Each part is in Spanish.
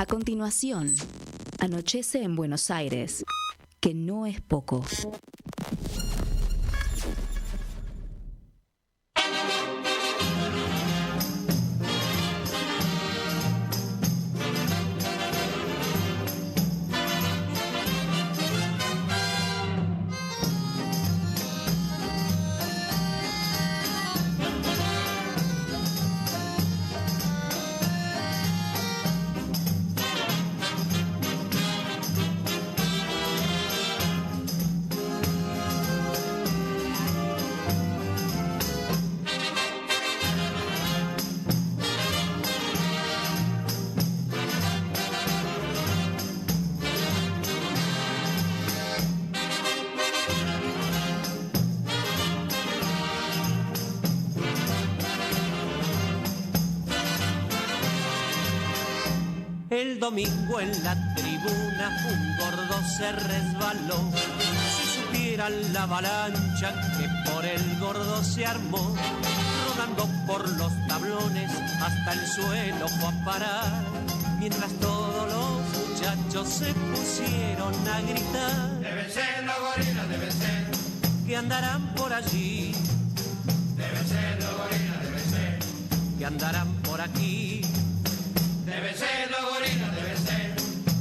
A continuación, anochece en Buenos Aires, que no es poco. El domingo en la tribuna un gordo se resbaló. Si supieran la avalancha que por el gordo se armó, rodando por los tablones hasta el suelo fue a parar, mientras todos los muchachos se pusieron a gritar. Deben ser los gorilas, deben ser. Que andarán por allí. Deben ser los gorilas, deben ser. Que andarán por aquí. Deben ser los gorilas, deben ser.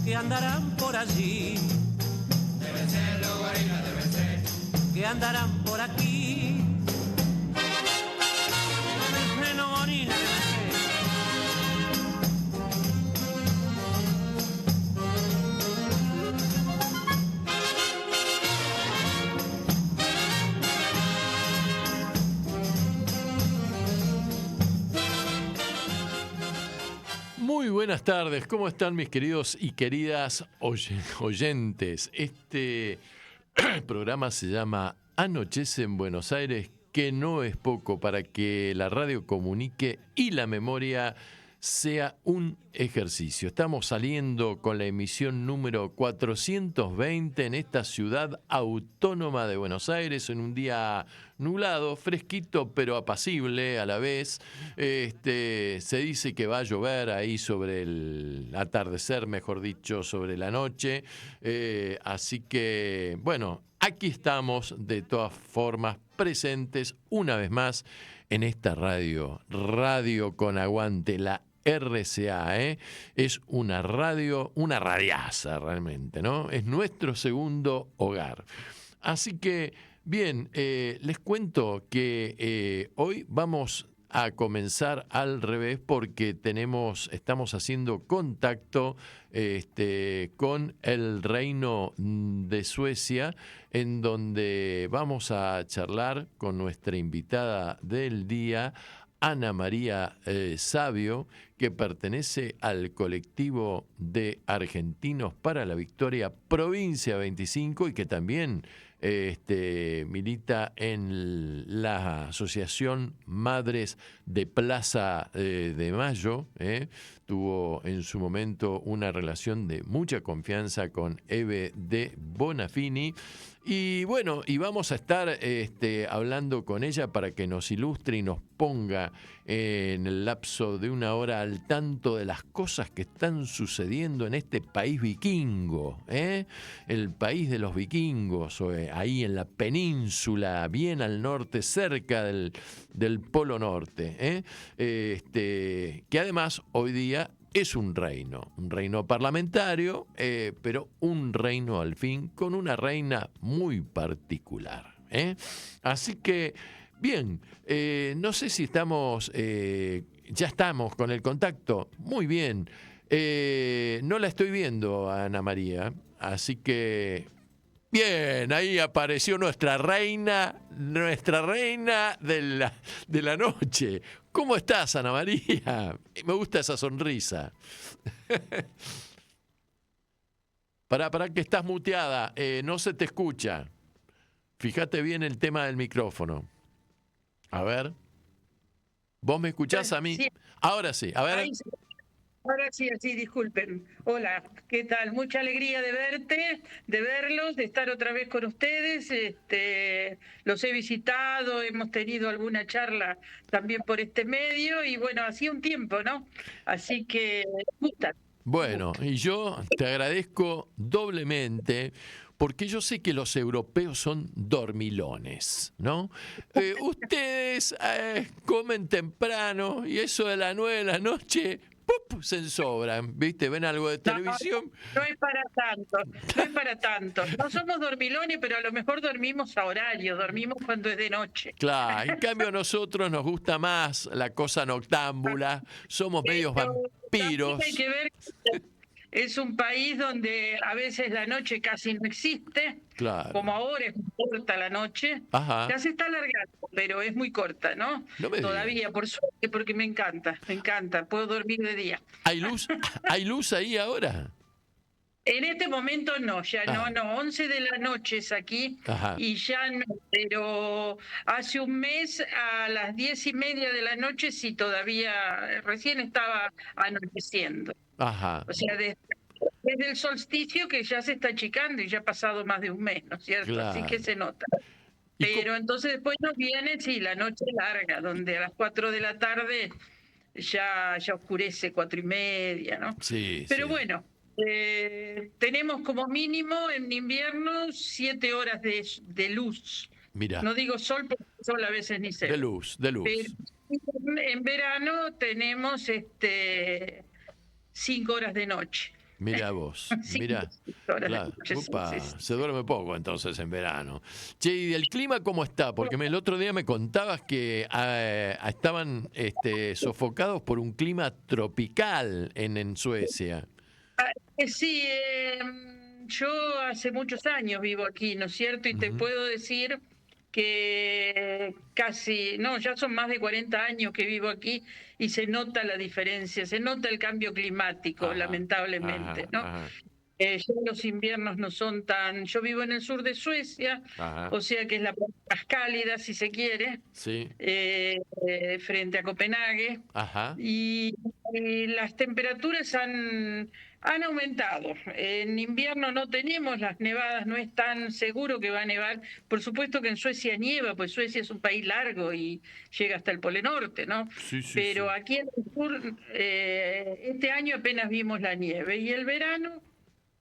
Que andarán por allí. Deben ser los gorilas, deben ser. Que andarán por aquí. Deben ser los gorilas, deben ser. Muy buenas tardes, ¿cómo están mis queridos y queridas oyentes? Este programa se llama Anochece en Buenos Aires, que no es poco, para que la radio comunique y la memoria sea un ejercicio. Estamos saliendo con la emisión número 420 en esta ciudad autónoma de Buenos Aires, en un día nublado, fresquito pero apacible a la vez. Se dice que va a llover ahí sobre el atardecer, mejor dicho, sobre la noche. Así que, bueno, aquí estamos de todas formas presentes una vez más en esta radio con aguante, la RCA, es una radio, una radiaza realmente, ¿no? Es nuestro segundo hogar. Así que, bien, les cuento que hoy vamos a comenzar al revés porque estamos haciendo contacto con el Reino de Suecia, en donde vamos a charlar con nuestra invitada del día, Ana María Savio, que pertenece al colectivo de Argentinos para la Victoria Provincia 25 y que también milita en la Asociación Madres de Plaza de Mayo. Tuvo en su momento una relación de mucha confianza con Eve de Bonafini. Y bueno, y vamos a estar hablando con ella para que nos ilustre y nos ponga en el lapso de una hora al tanto de las cosas que están sucediendo en este país vikingo, el país de los vikingos, ahí en la península, bien al norte, cerca del Polo Norte, que además hoy día es un reino parlamentario, pero un reino al fin con una reina muy particular. Así que, bien, no sé si ya estamos con el contacto. Muy bien. No la estoy viendo a Ana María, así que... Bien, ahí apareció nuestra reina de la noche. ¿Cómo estás, Ana María? Me gusta esa sonrisa. Pará que estás muteada, no se te escucha. Fíjate bien el tema del micrófono. A ver. ¿Vos me escuchás a mí? Sí. Ahora sí, a ver. Ahora sí, disculpen. Hola, ¿qué tal? Mucha alegría de verte, de verlos, de estar otra vez con ustedes. Los he visitado, hemos tenido alguna charla también por este medio y bueno, hacía un tiempo, ¿no? Así que me gustan. Bueno, y yo te agradezco doblemente porque yo sé que los europeos son dormilones, ¿no? Ustedes comen temprano y eso de las 9 de la noche, ¡pup!, se ensobran, ¿viste? Ven algo de televisión. No es para tanto, no es para tanto. No somos dormilones, pero a lo mejor dormimos a horario, dormimos cuando es de noche. Claro, en cambio a nosotros nos gusta más la cosa noctámbula, somos medios Pero vampiros. también hay que ver que es un país donde a veces la noche casi no existe, Claro. como ahora es muy corta la noche, Ajá. ya se está alargando, pero es muy corta, ¿no? No me Todavía, digas. por suerte, porque me encanta, puedo dormir de día. ¿Hay luz ahí ahora? En este momento no, ya Ah. no, 11 de la noche es aquí Ajá. y ya no, pero hace un mes a las 10:30 de la noche sí todavía, recién estaba anocheciendo. Ajá. O sea, desde el solsticio que ya se está achicando y ya ha pasado más de un mes, ¿no es cierto? Así que Claro. se nota. ¿Y Pero entonces después nos viene, sí, la noche larga, donde a las 4 de la tarde ya oscurece, 4:30, ¿no? Sí, Pero sí. bueno, tenemos como mínimo en invierno 7 horas de luz. Mira, No digo sol, porque el sol a veces ni se de ve. luz. Pero en verano tenemos 5 horas de noche. Mira vos, 5 mira. horas Claro. de noche, sí, Upa, sí, sí. se duerme poco entonces en verano. Che, ¿y el clima cómo está? Porque el otro día me contabas que estaban sofocados por un clima tropical en Suecia. Sí, yo hace muchos años vivo aquí, ¿no es cierto? Y te Ujú. puedo decir que ya son más de 40 años que vivo aquí y se nota la diferencia, se nota el cambio climático, Ajá, lamentablemente, ajá, ¿no? ajá, Ya los inviernos no son tan... Yo vivo en el sur de Suecia, ajá. o sea que es la parte más cálida, si se quiere, Sí, frente a Copenhague. ajá. Y las temperaturas han aumentado. En invierno no tenemos las nevadas, no es tan seguro que va a nevar. Por supuesto que en Suecia nieva, pues Suecia es un país largo y llega hasta el Polo Norte, ¿no? Sí, sí, Pero sí. aquí en el sur, este año apenas vimos la nieve. Y el verano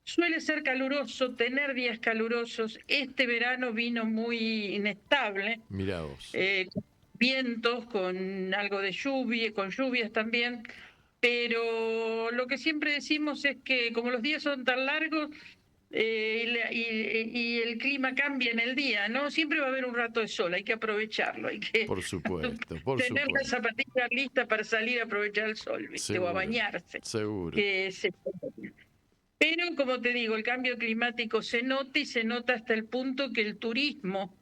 suele ser caluroso, tener días calurosos. Este verano vino muy inestable. Mira vos. Con vientos, con algo de lluvia, con lluvias también, pero lo que siempre decimos es que como los días son tan largos y el clima cambia en el día, ¿no? Siempre va a haber un rato de sol, hay que aprovecharlo, hay que Por supuesto, por tener las supuesto. zapatillas listas para salir a aprovechar el sol, ¿viste? O a Seguro, bañarse. seguro. Pero, como te digo, el cambio climático se nota y se nota hasta el punto que el turismo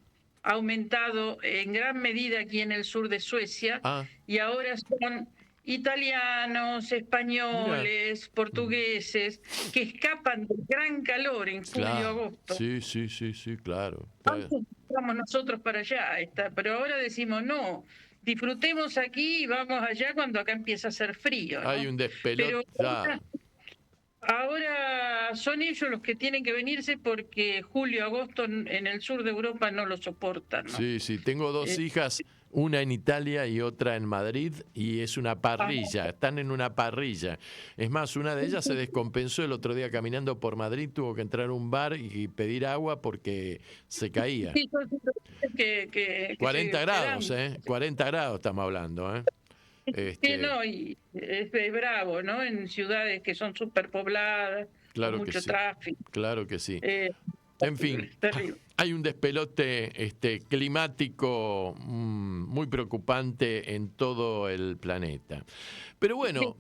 ha aumentado en gran medida aquí en el sur de Suecia Ah, y ahora son italianos, españoles, portugueses que escapan del gran calor en julio, claro. agosto. Sí, sí, sí, sí, claro. Antes vamos nosotros para allá, pero ahora decimos no, disfrutemos aquí y vamos allá cuando acá empieza a hacer frío, ¿no? Hay un Pero despelote. ahora son ellos los que tienen que venirse porque julio, agosto en el sur de Europa no lo soportan, ¿no? Sí, sí, tengo dos hijas, una en Italia y otra en Madrid, y es una parrilla, están en una parrilla. Es más, una de ellas se descompensó el otro día caminando por Madrid, tuvo que entrar a un bar y pedir agua porque se caía. Sí, son situaciones que 40 se grados, dan. 40 grados estamos hablando, ¿eh? Sí, no, y es bravo, ¿no? En ciudades que son superpobladas, Claro con que mucho sí. tráfico. Claro que sí. Terrible, En fin, terrible. hay un despelote climático muy preocupante en todo el planeta. Pero bueno,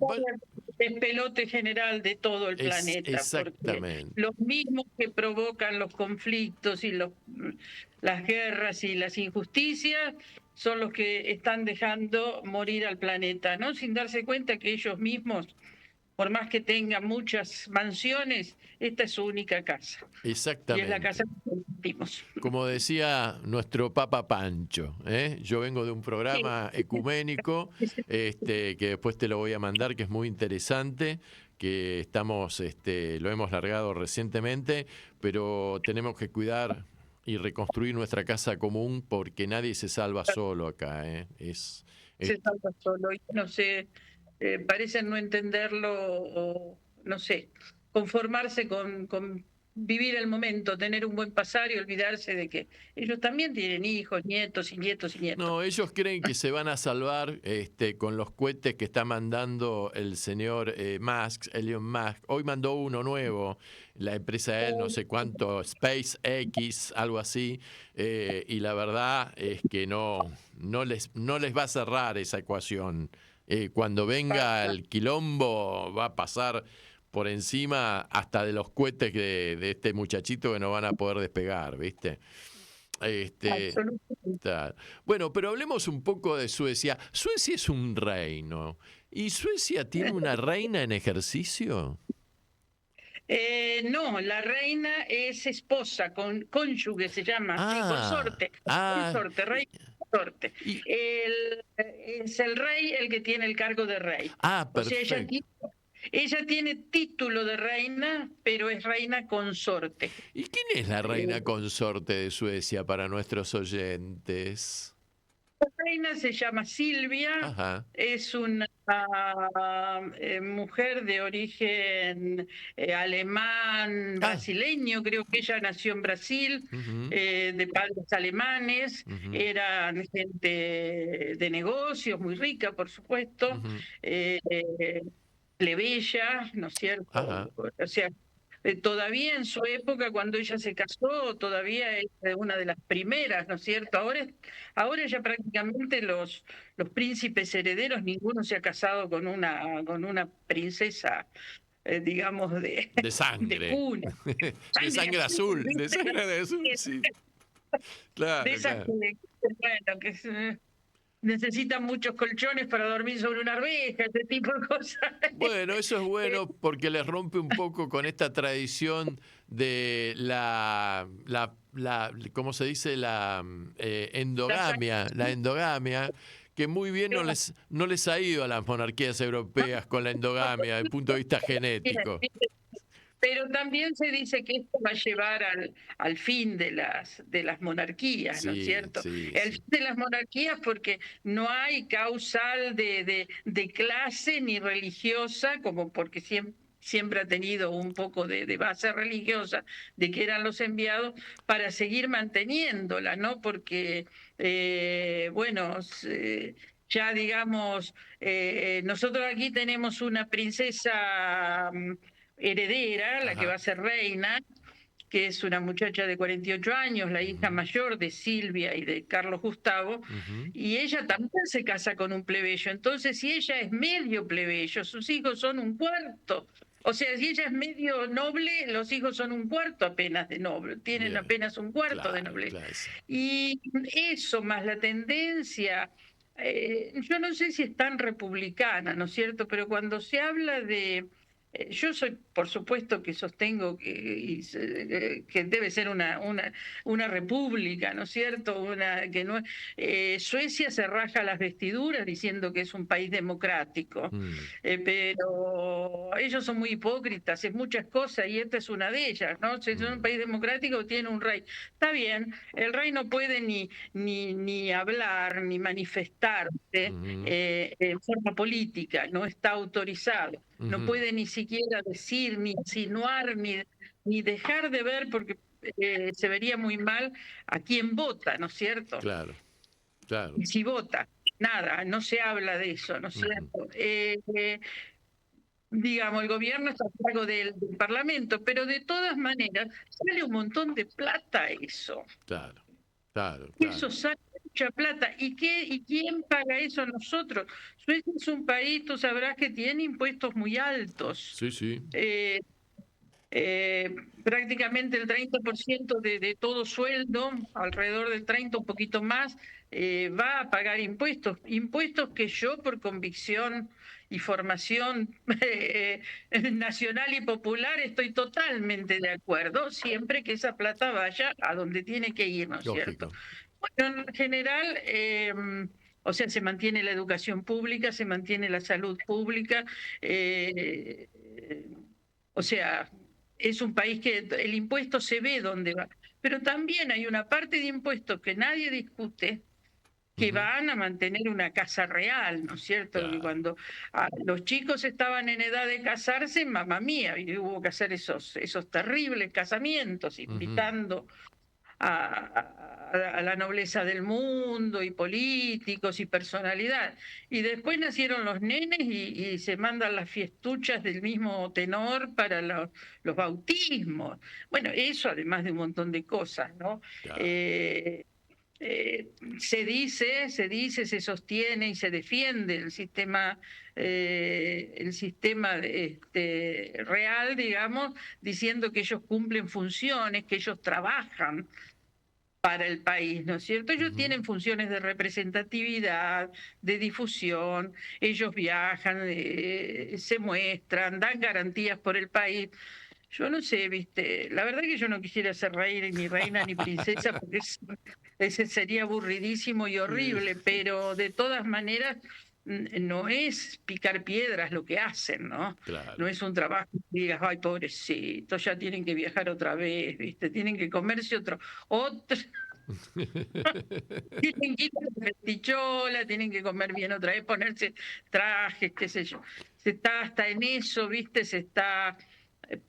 El pelote general de todo el planeta, exactamente. porque los mismos que provocan los conflictos y las guerras y las injusticias son los que están dejando morir al planeta, ¿no? Sin darse cuenta que ellos mismos, por más que tengan muchas mansiones, esta es su única casa. Y es la Exactamente. casa que compartimos. Como decía nuestro Papa Pancho, yo vengo de un programa ecuménico que después te lo voy a mandar, que es muy interesante, que estamos, lo hemos largado recientemente, pero tenemos que cuidar y reconstruir nuestra casa común porque nadie se salva solo acá. Se salva solo y no sé, parecen no entenderlo no sé, conformarse con vivir el momento, tener un buen pasar y olvidarse de que ellos también tienen hijos, nietos y nietos y nietos. No, ellos creen que se van a salvar con los cohetes que está mandando el señor Elon Musk. Hoy mandó uno nuevo, la empresa de él, no sé cuánto, SpaceX, algo así, y la verdad es que no les va a cerrar esa ecuación. Cuando venga el quilombo va a pasar por encima hasta de los cohetes de este muchachito que no van a poder despegar, ¿viste? Absolutamente. Bueno, pero hablemos un poco de Suecia. Suecia es un reino. ¿Y Suecia tiene una reina en ejercicio? No, la reina es esposa, cónyuge se llama, sí, consorte, Ah, consorte, rey, consorte. y- Es el rey el que tiene el cargo de rey. O sea, perfecto. ella tiene título de reina, pero es reina consorte. ¿Y quién es la reina Eh, consorte de Suecia para nuestros oyentes? La reina se llama Silvia, Ajá. es una mujer de origen alemán, Ah, brasileño, creo que ella nació en Brasil, ujú, de padres alemanes, ujú, eran gente de negocios, muy rica, por supuesto, ujú. plebeya, ¿no es Ajá. cierto? O sea, todavía en su época, cuando ella se casó, todavía es una de las primeras, ¿no es cierto? Ahora ya prácticamente los príncipes herederos, ninguno se ha casado con una princesa, digamos, De de sangre. cuna. De Sangre sangre azul, azul. De ¿viste? sangre azul, sí. De Claro, esas claro. bueno, necesitan muchos colchones para dormir sobre una arveja, ese tipo de cosas. Bueno, eso es Eh, bueno porque les rompe un poco con esta tradición de ¿cómo se dice? Endogamia, la endogamia, que muy bien no les ha ido a las monarquías europeas con la endogamia desde el punto de vista genético. Pero también se dice que esto va a llevar al fin de las monarquías, ¿no es Sí, cierto? sí, El sí. fin de las monarquías porque no hay causal de clase ni religiosa, como porque siempre ha tenido un poco de base religiosa, de que eran los enviados, para seguir manteniéndola, ¿no? Porque, bueno, ya digamos, nosotros aquí tenemos una princesa heredera, la que va Ajá. a ser reina, que es una muchacha de 48 años, la hija Ujú, mayor de Silvia y de Carlos Gustavo, ujú. y ella también se casa con un plebeyo. Entonces, si ella es medio plebeyo, sus hijos son un cuarto. O sea, si ella es medio noble, los hijos son un cuarto apenas de noble, tienen Bien. apenas un cuarto de Claro, nobleza. claro. Sí. Y eso más la tendencia, yo no sé si es tan republicana, ¿no es cierto? Pero cuando se habla de yo soy, por supuesto, que sostengo que debe ser una república, ¿no es cierto? Que no, Suecia se raja las vestiduras diciendo que es un país democrático, Mm, pero ellos son muy hipócritas, es muchas cosas y esta es una de ellas, ¿no? Si son un mm, país democrático, tiene un rey. Está bien, el rey no puede ni hablar, ni manifestarse ujú, en forma política, no está autorizado, no ujú. puede ni siquiera decir, ni insinuar, ni dejar de ver, porque se vería muy mal a quién vota, ¿no es cierto? Claro, claro. Y si vota, nada, no se habla de eso, ¿no es Ujú. cierto? Digamos, el gobierno está a cargo del Parlamento, pero de todas maneras sale un montón de plata eso. Claro, claro, claro. Eso sale mucha plata. ¿Y quién paga eso? Nosotros. Suecia es un país, tú sabrás que tiene impuestos muy altos. Sí, sí. Eh, eh, Prácticamente el 30% de todo sueldo, alrededor del 30, un poquito más, va a pagar impuestos. Impuestos que yo, por convicción y formación nacional y popular, estoy totalmente de acuerdo, siempre que esa plata vaya a donde tiene que ir, ¿no es cierto? Lógico. Bueno, en general, o sea, se mantiene la educación pública, se mantiene la salud pública, eh, o sea, es un país que el impuesto se ve dónde va, pero también hay una parte de impuestos que nadie discute, que van a mantener una casa real, ¿no es cierto? Claro. Que cuando los chicos estaban en edad de casarse, mamá mía, y hubo que hacer esos terribles casamientos, invitando a la nobleza del mundo y políticos y personalidad. Y después nacieron los nenes y se mandan las fiestuchas del mismo tenor para los bautismos. Bueno, eso además de un montón de cosas, ¿no? Claro. Se dice, se sostiene y se defiende el sistema real, digamos, diciendo que ellos cumplen funciones, que ellos trabajan para el país, ¿no es cierto? Ellos tienen funciones de representatividad, de difusión, ellos viajan, se muestran, dan garantías por el país. Yo no sé, viste, la verdad que yo no quisiera ser rey, ni reina, ni princesa, porque ese sería aburridísimo y horrible, pero de todas maneras no es picar piedras lo que hacen, ¿no? Claro. No es un trabajo que digas, ay, pobrecito, ya tienen que viajar otra vez, viste, tienen que comerse otro. Tienen que ir a la festichola, tienen que comer bien otra vez, ponerse trajes, qué sé yo. Se está hasta en eso, viste, se está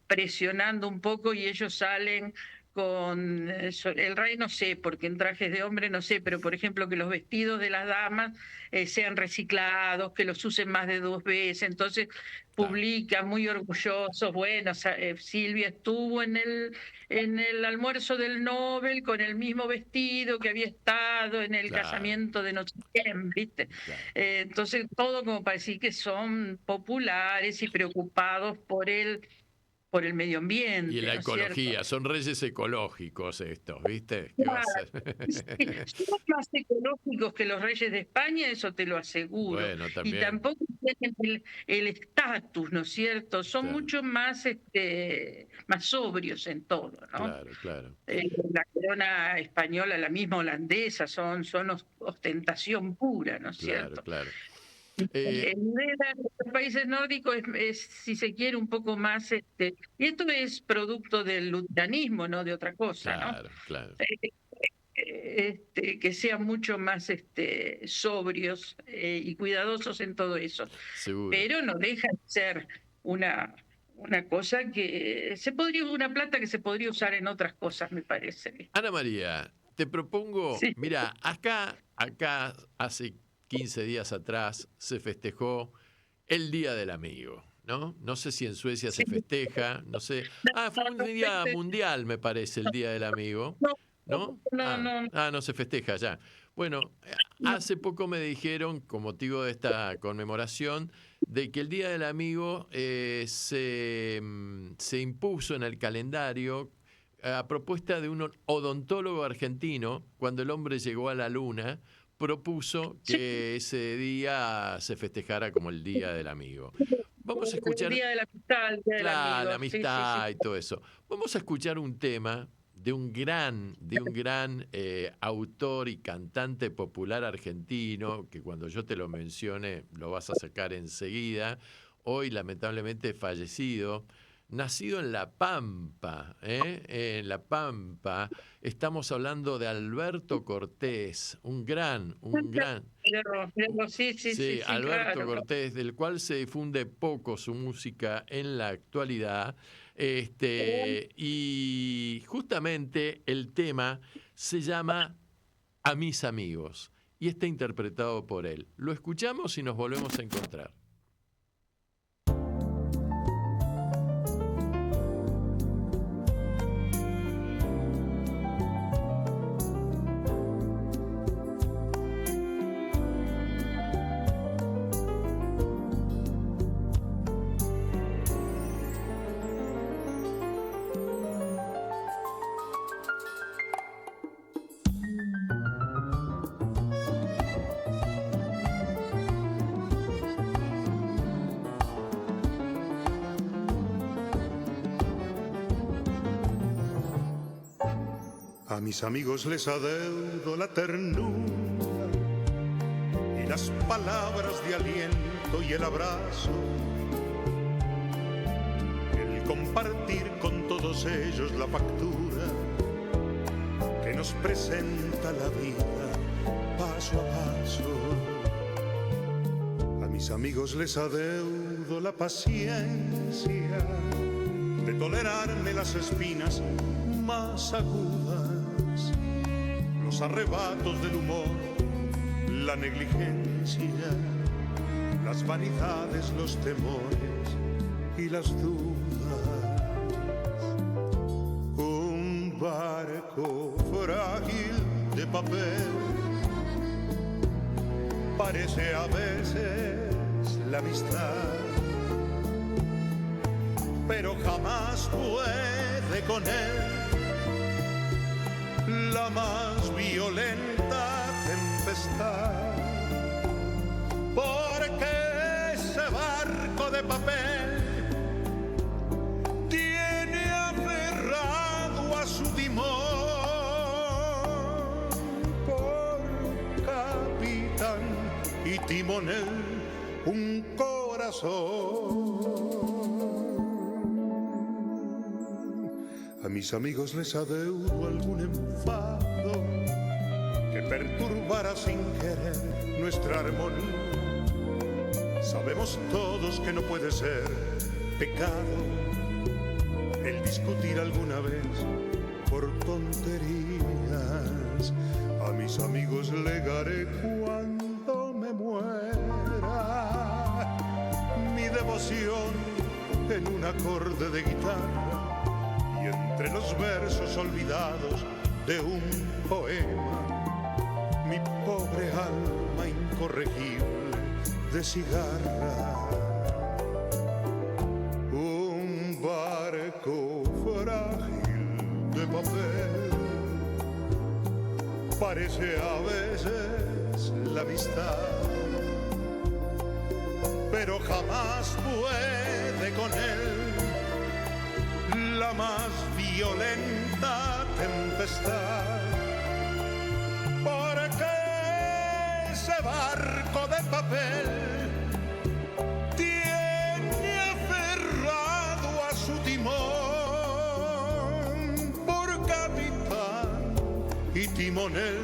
presionando un poco y ellos salen con el rey, no sé, porque en trajes de hombre no sé, pero por ejemplo que los vestidos de las damas sean reciclados, que los usen más de 2 veces, entonces publican muy orgullosos, bueno, Silvia estuvo en el almuerzo del Nobel con el mismo vestido que había estado en el casamiento de no sé quién, ¿viste? Entonces todo como para decir que son populares y preocupados por el medio ambiente. Y la ecología, ¿cierto? son reyes ecológicos estos, ¿viste? ¿Qué va a ser? Son más ecológicos que los reyes de España, eso te lo aseguro. Bueno, también. Y tampoco tienen el estatus, ¿no es cierto? Son mucho más sobrios en todo, ¿no? Claro. La corona española, la misma holandesa, son ostentación pura, ¿no es cierto? Claro. En los países nórdicos es, si se quiere, un poco más, y esto es producto del luteranismo, no de otra cosa, Claro. Que sean mucho más sobrios y cuidadosos en todo eso. Seguro. Pero no deja de ser una cosa que una plata que se podría usar en otras cosas, me parece. Ana María, te propongo, mira, acá hace 15 días atrás se festejó el Día del Amigo, ¿no? No sé si en Suecia se festeja, no sé. Fue un día mundial, me parece, el Día del Amigo, ¿no? No se festeja ya. Bueno, hace poco me dijeron, con motivo de esta conmemoración, de que el Día del Amigo se impuso en el calendario a propuesta de un odontólogo argentino, cuando el hombre llegó a la Luna, propuso que ese día se festejara como el Día del Amigo. Vamos a escuchar... El Día de la Amistad, el Día del Amigo. La amistad y todo eso. Vamos a escuchar un tema de un gran autor y cantante popular argentino, que cuando yo te lo mencione lo vas a sacar enseguida, hoy lamentablemente fallecido, nacido en La Pampa, en La Pampa. Estamos hablando de Alberto Cortés, un gran. Sí, Alberto Cortés, del cual se difunde poco su música en la actualidad. Y justamente el tema se llama A mis amigos y está interpretado por él. Lo escuchamos y nos volvemos a encontrar. A mis amigos les adeudo la ternura y las palabras de aliento y el abrazo, el compartir con todos ellos la factura que nos presenta la vida paso a paso. A mis amigos les adeudo la paciencia de tolerarme las espinas más agudas, los arrebatos del humor, la negligencia, las vanidades, los temores y las dudas. Un barco frágil de papel parece a veces la amistad, pero jamás puede con él la más violenta tempestad, porque ese barco de papel tiene aferrado a su timón por capitán y timonel un corazón. A mis amigos les adeudo algún enfado que perturbara sin querer nuestra armonía. Sabemos todos que no puede ser pecado el discutir alguna vez por tonterías. A mis amigos legaré cuando me muera mi devoción en un acorde de guitarra y entre los versos olvidados de un poema mi pobre alma incorregible de cigarra. Un barco frágil de papel parece a veces la amistad, pero jamás puede con él la más violenta tempestad, porque ese barco de papel tiene aferrado a su timón por capitán y timonel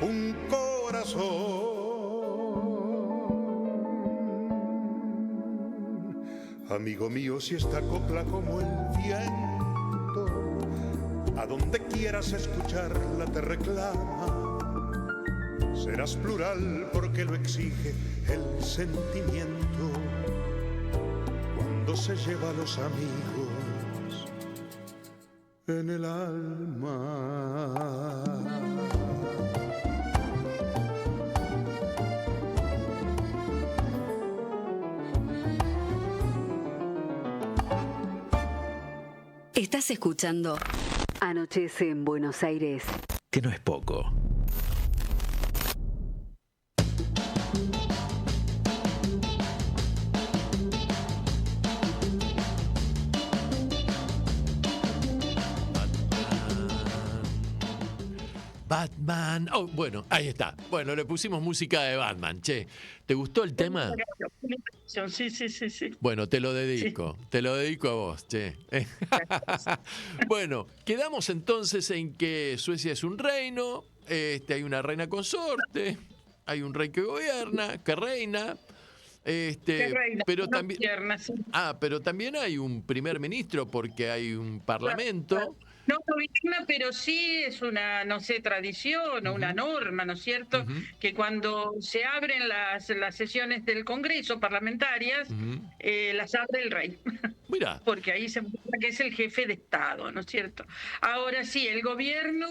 un corazón. Amigo mío, si esta copla como el viento, a donde quieras escucharla te reclama, serás plural porque lo exige el sentimiento cuando se lleva a los amigos en el alma. Estás escuchando Anochece en Buenos Aires. Que no es poco. Batman. Oh, bueno, ahí está. Bueno, le pusimos música de Batman, che. ¿Te gustó el tema? Sí, sí, sí, sí. Bueno, te lo dedico. Sí. Te lo dedico a vos, che. Bueno, quedamos entonces en que Suecia es un reino, hay una reina consorte, hay un rey que gobierna, que reina. Reina, pero no también gobierna, sí. pero también hay un primer ministro porque hay un parlamento. Claro. No gobierna, pero sí es una, no sé, tradición o una norma, ¿no es cierto? Que cuando se abren las sesiones del Congreso parlamentarias, las abre el rey. Mirá. Porque ahí se muestra que es el jefe de Estado, ¿no es cierto? Ahora sí, el gobierno...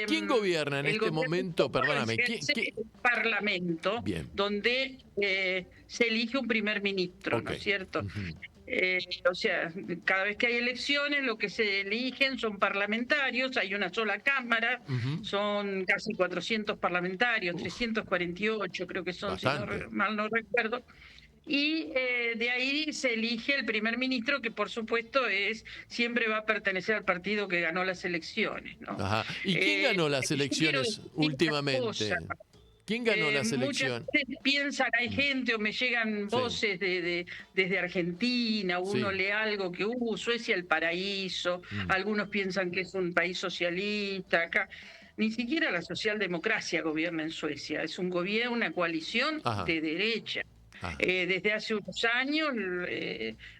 ¿Quién gobierna en este momento? Perdóname. El Parlamento, bien, donde se elige un primer ministro, okay, ¿no es cierto? O sea, cada vez que hay elecciones, lo que se eligen son parlamentarios, hay una sola cámara, son casi 400 parlamentarios, 348 creo que son, bastante, si no, mal no recuerdo. Y de ahí se elige el primer ministro, que por supuesto siempre va a pertenecer al partido que ganó las elecciones, ¿no? Ajá. ¿Y quién ganó las elecciones últimamente? ¿Quién ganó las elecciones? Muchas veces piensan, hay gente, o me llegan voces desde Argentina, uno lee algo que Suecia el paraíso, algunos piensan que es un país socialista, acá. ni siquiera la socialdemocracia gobierna en Suecia, es un gobierno, una coalición Ajá. de derecha. Ajá. Desde hace unos años,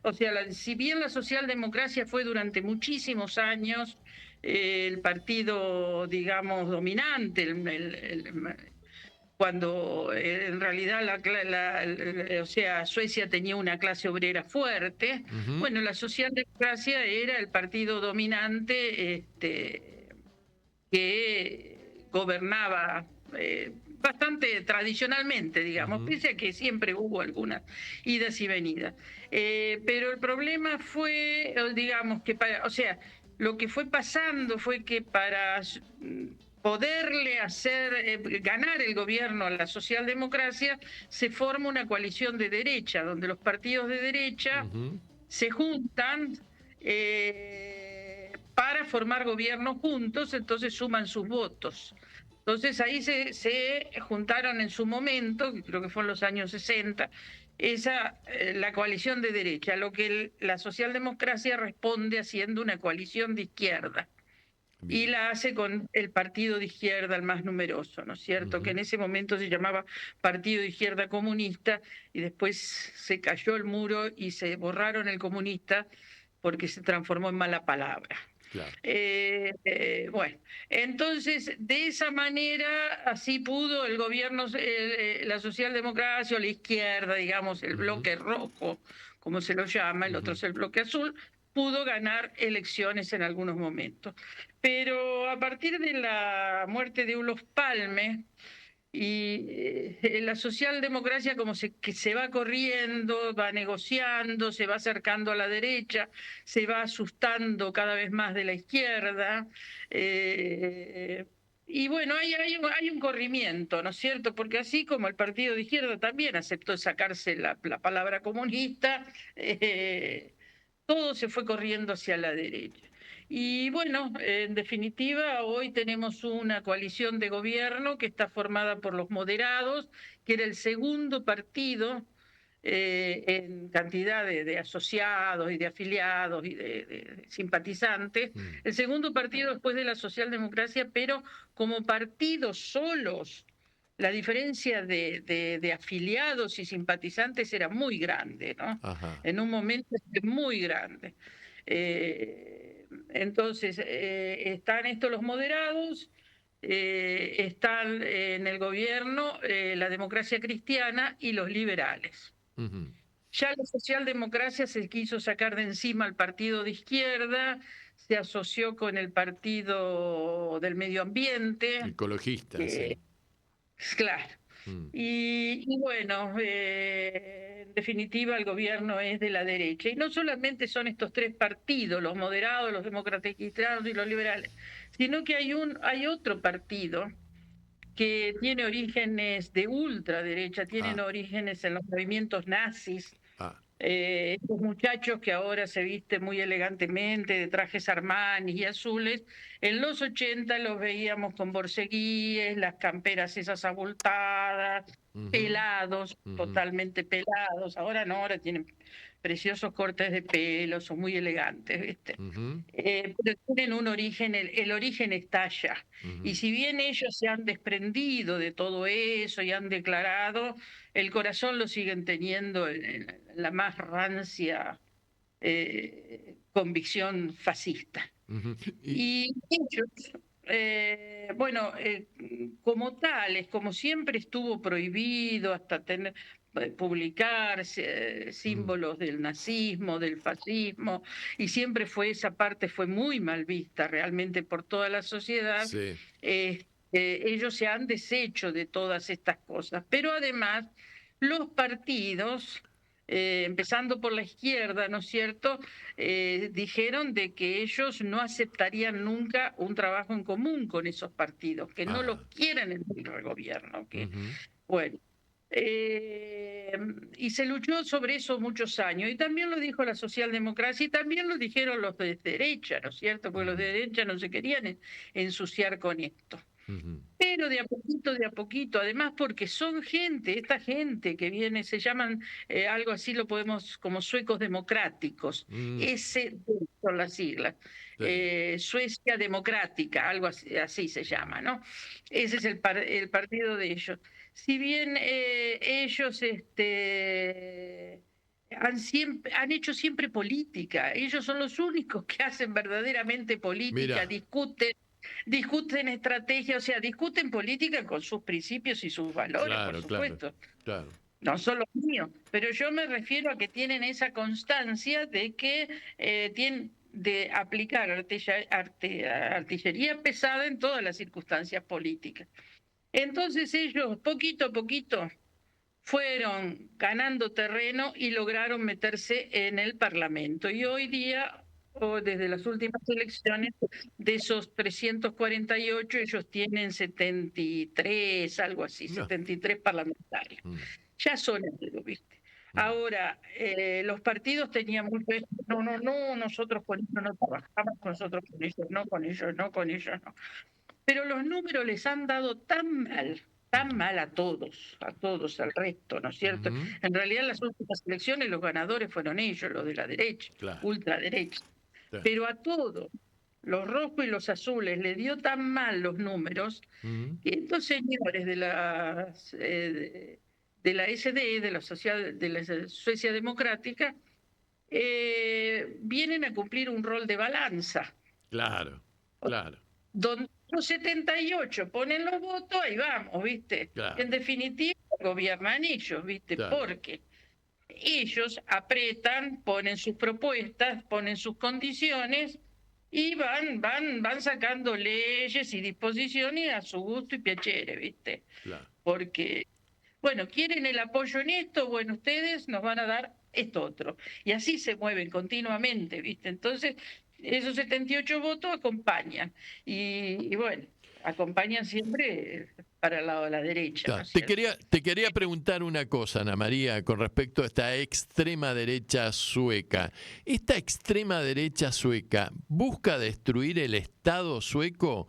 o sea, si bien la socialdemocracia fue durante muchísimos años el partido, digamos, dominante, cuando en realidad o sea, Suecia tenía una clase obrera fuerte, bueno, la socialdemocracia era el partido dominante que gobernaba bastante tradicionalmente, digamos, pese a que siempre hubo algunas idas y venidas. Pero el problema fue, digamos, que o sea, lo que fue pasando fue que para poderle hacer ganar el gobierno a la socialdemocracia, se forma una coalición de derecha, donde los partidos de derecha se juntan para formar gobierno juntos, entonces suman sus votos. Entonces ahí se juntaron en su momento, creo que fue en los años 60, la coalición de derecha, a lo que la socialdemocracia responde haciendo una coalición de izquierda. Bien. Y la hace con el partido de izquierda, el más numeroso, ¿no es cierto? Que en ese momento se llamaba Partido de Izquierda Comunista, y después se cayó el muro y se borraron el comunista porque se transformó en mala palabra. Claro. Bueno, entonces de esa manera así pudo el gobierno, la socialdemocracia o la izquierda, digamos, el bloque rojo, como se lo llama, el otro es el bloque azul, pudo ganar elecciones en algunos momentos. Pero a partir de la muerte de Olof Palme, y la socialdemocracia como que se va corriendo, va negociando, se va acercando a la derecha, se va asustando cada vez más de la izquierda. Y bueno, hay un corrimiento, ¿no es cierto? Porque así como el partido de izquierda también aceptó sacarse la palabra comunista, todo se fue corriendo hacia la derecha. Y bueno, en definitiva, hoy tenemos una coalición de gobierno que está formada por los moderados, que era el segundo partido en cantidad de asociados y de afiliados y de simpatizantes, el segundo partido después de la socialdemocracia, pero como partidos solos, la diferencia de afiliados y simpatizantes era muy grande, ¿no? Ajá. En un momento muy grande. Entonces, están estos los moderados, están en el gobierno la democracia cristiana y los liberales. Ya la socialdemocracia se quiso sacar de encima al partido de izquierda, se asoció con el partido del medio ambiente. Ecologista, sí. Claro. Y bueno, en definitiva el gobierno es de la derecha. Y no solamente son estos tres partidos, los moderados, los demócratas cristianos y los liberales, sino que hay otro partido que tiene orígenes de ultraderecha, tienen orígenes en los movimientos nazis. Estos muchachos que ahora se visten muy elegantemente de trajes Armani y azules, en los 80 los veíamos con borceguíes, las camperas esas abultadas, pelados, totalmente pelados. Ahora no, ahora tienen preciosos cortes de pelo, son muy elegantes, ¿viste? Pero tienen un origen, el origen está allá. Y si bien ellos se han desprendido de todo eso y han declarado, el corazón lo siguen teniendo en la más rancia convicción fascista. Y ellos, bueno, como tales, como siempre estuvo prohibido hasta publicar símbolos del nazismo, del fascismo, y siempre esa parte fue muy mal vista realmente por toda la sociedad. Sí. Ellos se han deshecho de todas estas cosas, pero además los partidos, empezando por la izquierda, ¿no es cierto?, dijeron de que ellos no aceptarían nunca un trabajo en común con esos partidos, que no los quieren en el gobierno. Bueno, y se luchó sobre eso muchos años, y también lo dijo la socialdemocracia, y también lo dijeron los de derecha, ¿no es cierto?, porque los de derecha no se querían ensuciar con esto. Pero de a poquito, además porque son esta gente que viene, se llaman algo así, lo podemos como suecos democráticos, SD son las siglas, Suecia Democrática, algo así se llama, ¿no? Ese es el partido de ellos. Si bien ellos han hecho siempre política, ellos son los únicos que hacen verdaderamente política, Mira. discuten estrategia, o sea, discuten política con sus principios y sus valores, Claro, por supuesto. claro. No son los míos, pero yo me refiero a que tienen esa constancia de que tienen de aplicar artillería pesada en todas las circunstancias políticas. Entonces ellos, poquito a poquito, fueron ganando terreno y lograron meterse en el Parlamento. Y hoy día, o desde las últimas elecciones, de esos 348, ellos tienen 73, algo así, 73 parlamentarios. Ya son algo, ¿viste? Ahora, los partidos tenían mucho eso. No, nosotros con ellos no trabajamos, nosotros con ellos no, con ellos no, con ellos no. Pero los números les han dado tan mal a todos, al resto, ¿no es cierto? En realidad en las últimas elecciones los ganadores fueron ellos, los de la derecha, ultraderecha. Pero a todos, los rojos y los azules, les dio tan mal los números que estos señores de la SD, de la Suecia Democrática, vienen a cumplir un rol de balanza. Claro. Donde los 78 ponen los votos, ahí vamos, ¿viste? Claro. En definitiva, gobiernan ellos, ¿viste? Claro. Porque ellos apretan, ponen sus propuestas, ponen sus condiciones y van sacando leyes y disposiciones a su gusto y piacere, ¿viste? Claro. Porque, bueno, quieren el apoyo en esto, bueno, ustedes nos van a dar esto otro. Y así se mueven continuamente, ¿viste? Entonces, esos 78 votos acompañan. Y bueno, acompañan siempre para el lado de la derecha. Claro. ¿No? Te quería preguntar una cosa, Ana María, con respecto a esta extrema derecha sueca. ¿Esta extrema derecha sueca busca destruir el Estado sueco?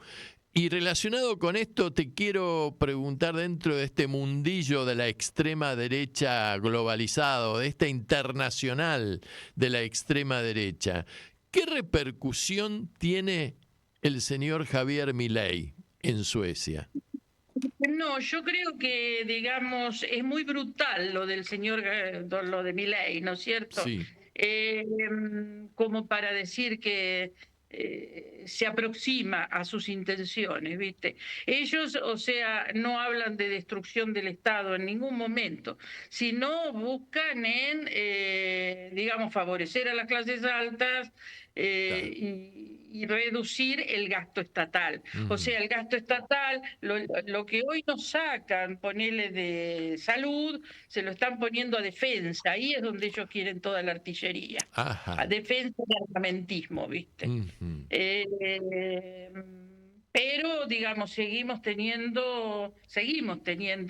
Y relacionado con esto, te quiero preguntar, dentro de este mundillo de la extrema derecha globalizado, de esta internacional de la extrema derecha, ¿qué repercusión tiene el señor Javier Milei en Suecia? No, yo creo que, digamos, es muy brutal lo del señor, lo de Milei, ¿no es cierto? Sí. Como para decir que se aproxima a sus intenciones, ¿viste? Ellos, o sea, no hablan de destrucción del Estado en ningún momento, sino buscan en, digamos, favorecer a las clases altas y reducir el gasto estatal. O sea, el gasto estatal, lo que hoy nos sacan, ponerle de salud, se lo están poniendo a defensa. Ahí es donde ellos quieren toda la artillería. A defensa del armamentismo, ¿viste? Pero, digamos, seguimos teniendo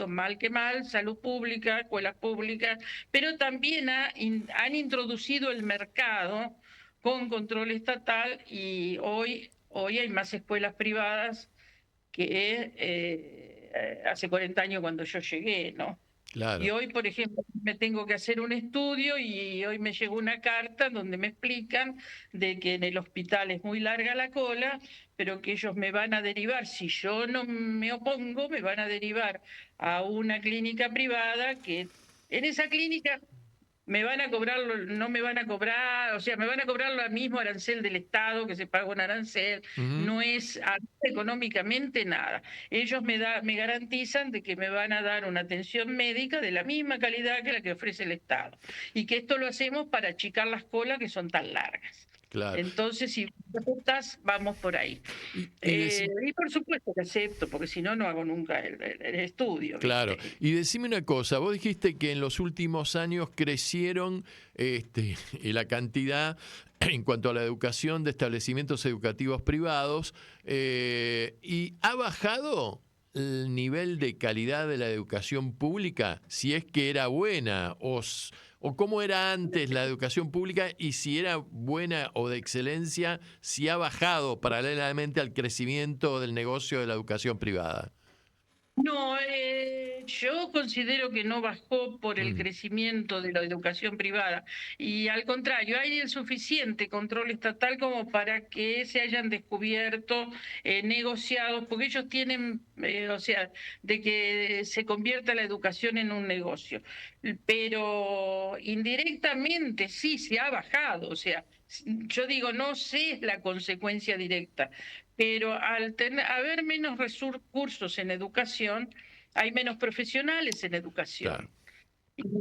mal que mal, salud pública, escuelas públicas, pero también han introducido el mercado con control estatal y hoy hay más escuelas privadas que hace 40 años cuando yo llegué, ¿no? Claro. Y hoy, por ejemplo, me tengo que hacer un estudio y hoy me llegó una carta donde me explican de que en el hospital es muy larga la cola, pero que ellos me van a derivar, si yo no me opongo, me van a derivar a una clínica privada que en esa clínica me van a cobrar, no me van a cobrar, o sea, me van a cobrar lo mismo arancel del Estado, que se paga un arancel, no es económicamente nada. Ellos me garantizan de que me van a dar una atención médica de la misma calidad que la que ofrece el Estado, y que esto lo hacemos para achicar las colas que son tan largas. Claro. Entonces, si aceptas, vamos por ahí. Y por supuesto que acepto, porque si no, no hago nunca el estudio. ¿Viste? Claro. Y decime una cosa, vos dijiste que en los últimos años crecieron la cantidad en cuanto a la educación de establecimientos educativos privados, y ¿ha bajado el nivel de calidad de la educación pública? Si es que era buena, o cómo era antes la educación pública y si era buena o de excelencia, si ha bajado paralelamente al crecimiento del negocio de la educación privada. No, yo considero que no bajó por el crecimiento de la educación privada y al contrario, hay el suficiente control estatal como para que se hayan descubierto negociados, porque ellos tienen, o sea, de que se convierta la educación en un negocio, pero indirectamente sí se ha bajado, o sea, yo digo, no sé la consecuencia directa, pero al haber menos recursos en educación, hay menos profesionales en educación. Claro.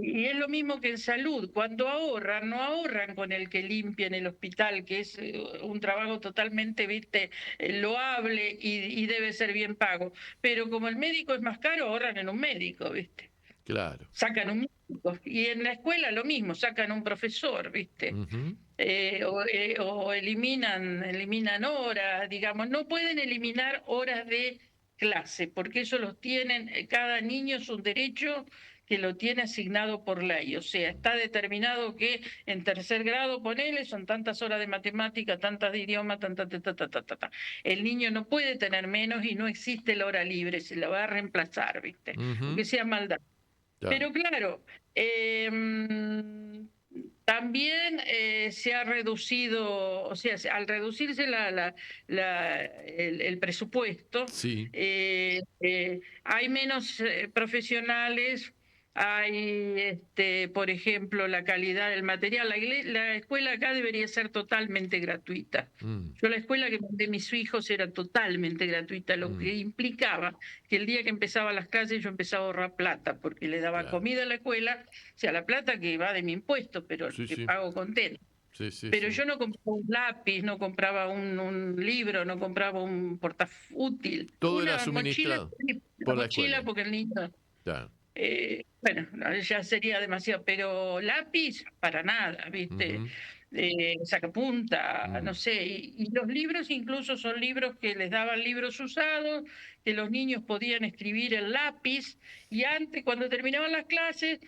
Y es lo mismo que en salud. Cuando ahorran, no ahorran con el que limpia en el hospital, que es un trabajo totalmente, viste, loable y debe ser bien pago. Pero como el médico es más caro, ahorran en un médico, viste. Claro. Sacan un médico. Y en la escuela lo mismo, sacan un profesor, viste. Ujú. O eliminan horas, digamos, no pueden eliminar horas de clase, porque eso los tienen, cada niño es un derecho que lo tiene asignado por ley, o sea, está determinado que en tercer grado, ponele, son tantas horas de matemática, tantas de idioma, ta. El niño no puede tener menos y no existe la hora libre, se la va a reemplazar, ¿viste? Ujú. Aunque sea maldad. Claro. Pero claro, también se ha reducido, o sea, al reducirse el presupuesto, Sí. hay menos profesionales, hay, por ejemplo, la calidad del material. La escuela acá debería ser totalmente gratuita. Yo la escuela que mandé a mis hijos era totalmente gratuita, lo que implicaba que el día que empezaba las clases yo empezaba a ahorrar plata, porque le daba Claro. comida a la escuela, o sea, la plata que va de mi impuesto, pero Sí, que sí. pago contento. Sí, sí, Pero sí. yo no compraba un lápiz, no compraba un libro, no compraba un portafútil, Todo era una mochila, suministrado por la escuela. porque el niño... Claro. Bueno, no, ya sería demasiado, pero lápiz para nada, ¿viste? Ujú. Sacapunta, no Mm. sé, y los libros incluso son libros que les daban libros usados, que los niños podían escribir en lápiz, y antes, cuando terminaban las clases,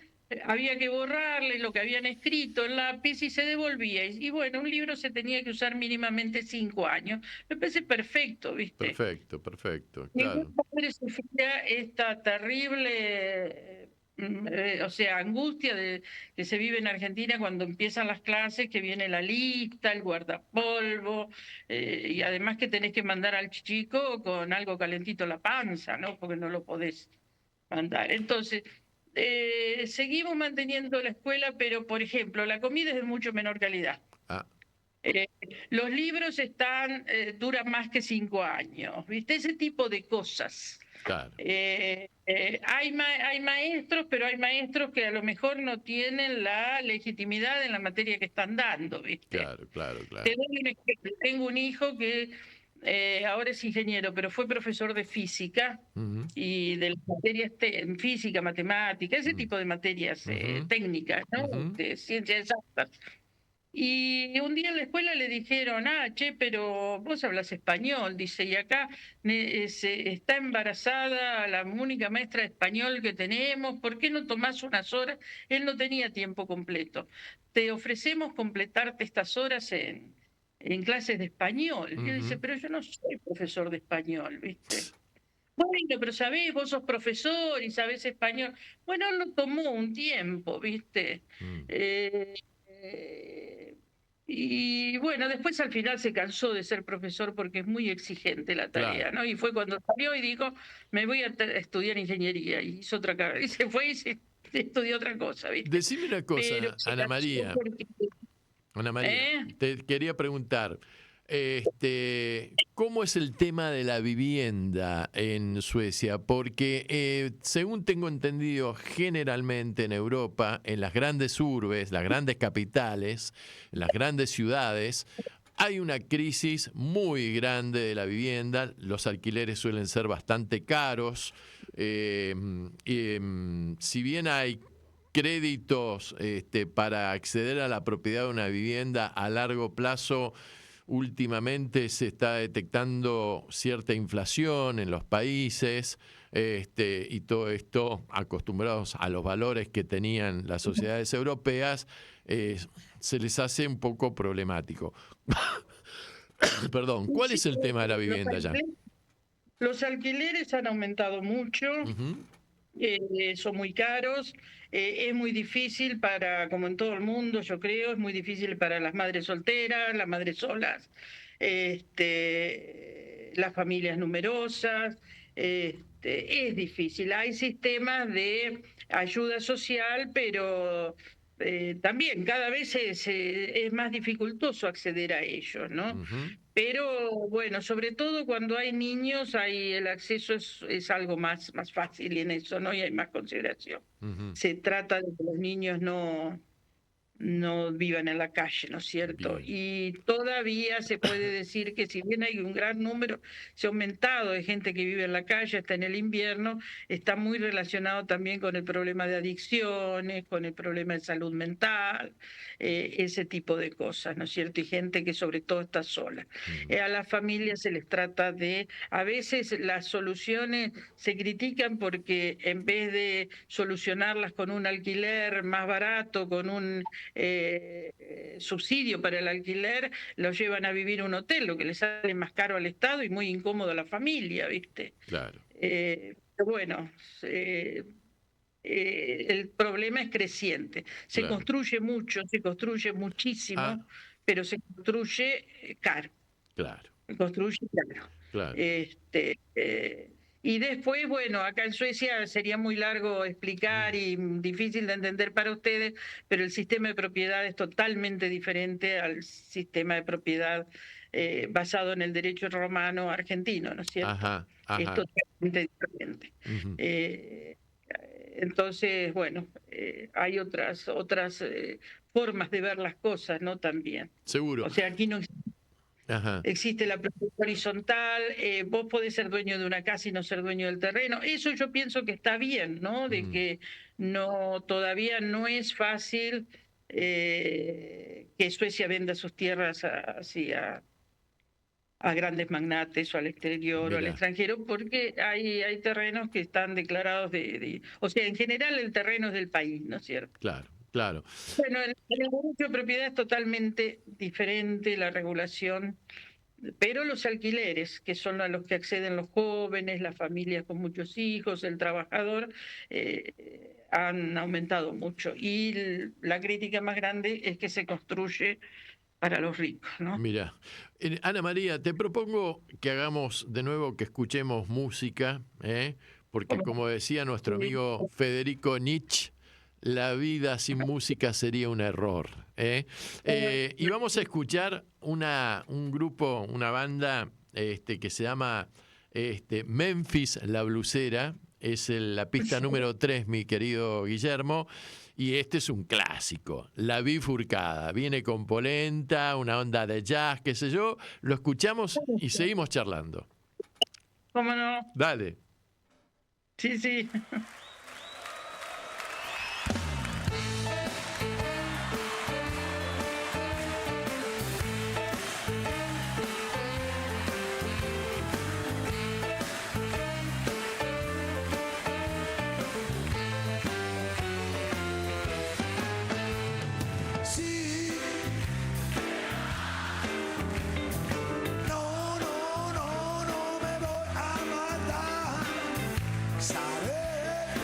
había que borrarles lo que habían escrito en lápiz y se devolvía. Y bueno, un libro se tenía que usar mínimamente 5 años. Me parece perfecto, ¿viste? Perfecto, perfecto. Claro. Ningún padre sufría esta terrible, o sea, angustia que se vive en Argentina cuando empiezan las clases, que viene la lista, el guardapolvo, y además que tenés que mandar al chico con algo calentito en la panza, ¿no? Porque no lo podés mandar. Entonces, seguimos manteniendo la escuela, pero, por ejemplo, la comida es de mucho menor calidad. Ah, Eh, los libros duran más que 5 años, ¿viste? Ese tipo de cosas. claro. Hay maestros, pero hay maestros que a lo mejor no tienen la legitimidad en la materia que están dando, ¿viste? Claro, claro, claro. Te doy un ejemplo. Tengo un hijo que ahora es ingeniero, pero fue profesor de física Ujú. y de las materias en física, matemática, ese tipo de materias Ujú. técnicas, ¿no? Ujú. De ciencias exactas. Y un día en la escuela le dijeron, che, pero vos hablas español, dice, y acá está embarazada la única maestra de español que tenemos, ¿por qué no tomás unas horas? Él no tenía tiempo completo. Te ofrecemos completarte estas horas en clases de español. Y él dice, Ujú. pero yo no soy profesor de español, ¿viste? Bueno, pero sabés, vos sos profesor y sabés español. Bueno, él lo tomó un tiempo, ¿viste? Mm. Y bueno, después al final se cansó de ser profesor porque es muy exigente la tarea, Claro. ¿no? Y fue cuando salió y dijo, me voy a estudiar ingeniería. Y hizo otra carrera. Y se fue y se estudió otra cosa, ¿viste? Decime una Pero cosa, se Ana cansó María. porque... Ana María, ¿Eh? te quería preguntar, ¿cómo es el tema de la vivienda en Suecia? Porque según tengo entendido, generalmente en Europa, en las grandes urbes, las grandes capitales, en las grandes ciudades, hay una crisis muy grande de la vivienda, los alquileres suelen ser bastante caros, si bien hay créditos para acceder a la propiedad de una vivienda a largo plazo, últimamente se está detectando cierta inflación en los países, y todo esto, acostumbrados a los valores que tenían las sociedades europeas, se les hace un poco problemático. Perdón, ¿cuál es el tema de la vivienda ya? Los alquileres han aumentado mucho. Ujú. Son muy caros, es muy difícil como en todo el mundo, yo creo, es muy difícil para las madres solteras, las madres solas, las familias numerosas, es difícil. Hay sistemas de ayuda social, pero también cada vez es más dificultoso acceder a ellos, ¿no? Ujú. Pero bueno, sobre todo cuando hay niños, el acceso es algo más fácil en eso, ¿no? Y hay más consideración. Ujú. Se trata de que los niños no vivan en la calle, ¿no es cierto? Bien. Y todavía se puede decir que si bien hay un gran número, se ha aumentado de gente que vive en la calle hasta en el invierno, está muy relacionado también con el problema de adicciones, con el problema de salud mental, ese tipo de cosas, ¿no es cierto? Y gente que sobre todo está sola. A las familias se les trata a veces las soluciones se critican porque en vez de solucionarlas con un alquiler más barato, con un subsidio para el alquiler, los llevan a vivir en un hotel, lo que les sale más caro al Estado y muy incómodo a la familia, ¿viste? Claro. Pero bueno, el problema es creciente. Se Claro. construye mucho, se construye muchísimo, Ah. pero se construye caro. Claro, Se construye caro. claro. Y después, bueno, acá en Suecia sería muy largo explicar y difícil de entender para ustedes, pero el sistema de propiedad es totalmente diferente al sistema de propiedad basado en el derecho romano argentino, ¿no es cierto? Ajá, Es ajá. totalmente diferente. Ujú. Entonces, bueno, hay otras formas de ver las cosas, ¿no? También. Seguro. O sea, aquí no Ajá. existe la propiedad horizontal, vos podés ser dueño de una casa y no ser dueño del terreno. Eso yo pienso que está bien, ¿no? De que todavía no es fácil que Suecia venda sus tierras así a grandes magnates o al exterior o al Mirá. extranjero, porque hay terrenos que están declarados o sea, en general el terreno es del país, ¿no es cierto? Claro, claro. Bueno, el derecho de propiedad es totalmente diferente, la regulación, pero los alquileres, que son a los que acceden los jóvenes, las familias con muchos hijos, el trabajador, han aumentado mucho. Y la crítica más grande es que se construye para los ricos, ¿no? Mira, Ana María, te propongo que hagamos de nuevo, que escuchemos música, porque como decía nuestro amigo Federico Nietzsche, la vida sin música sería un error. Y vamos a escuchar un grupo, una banda que se llama Memphis La Blusera. Es la pista número 3, mi querido Guillermo. Y este es un clásico, La Bifurcada. Viene con polenta, una onda de jazz, qué sé yo. Lo escuchamos y seguimos charlando. ¿Cómo no? Dale. Sí, sí. No me voy a matar. Saber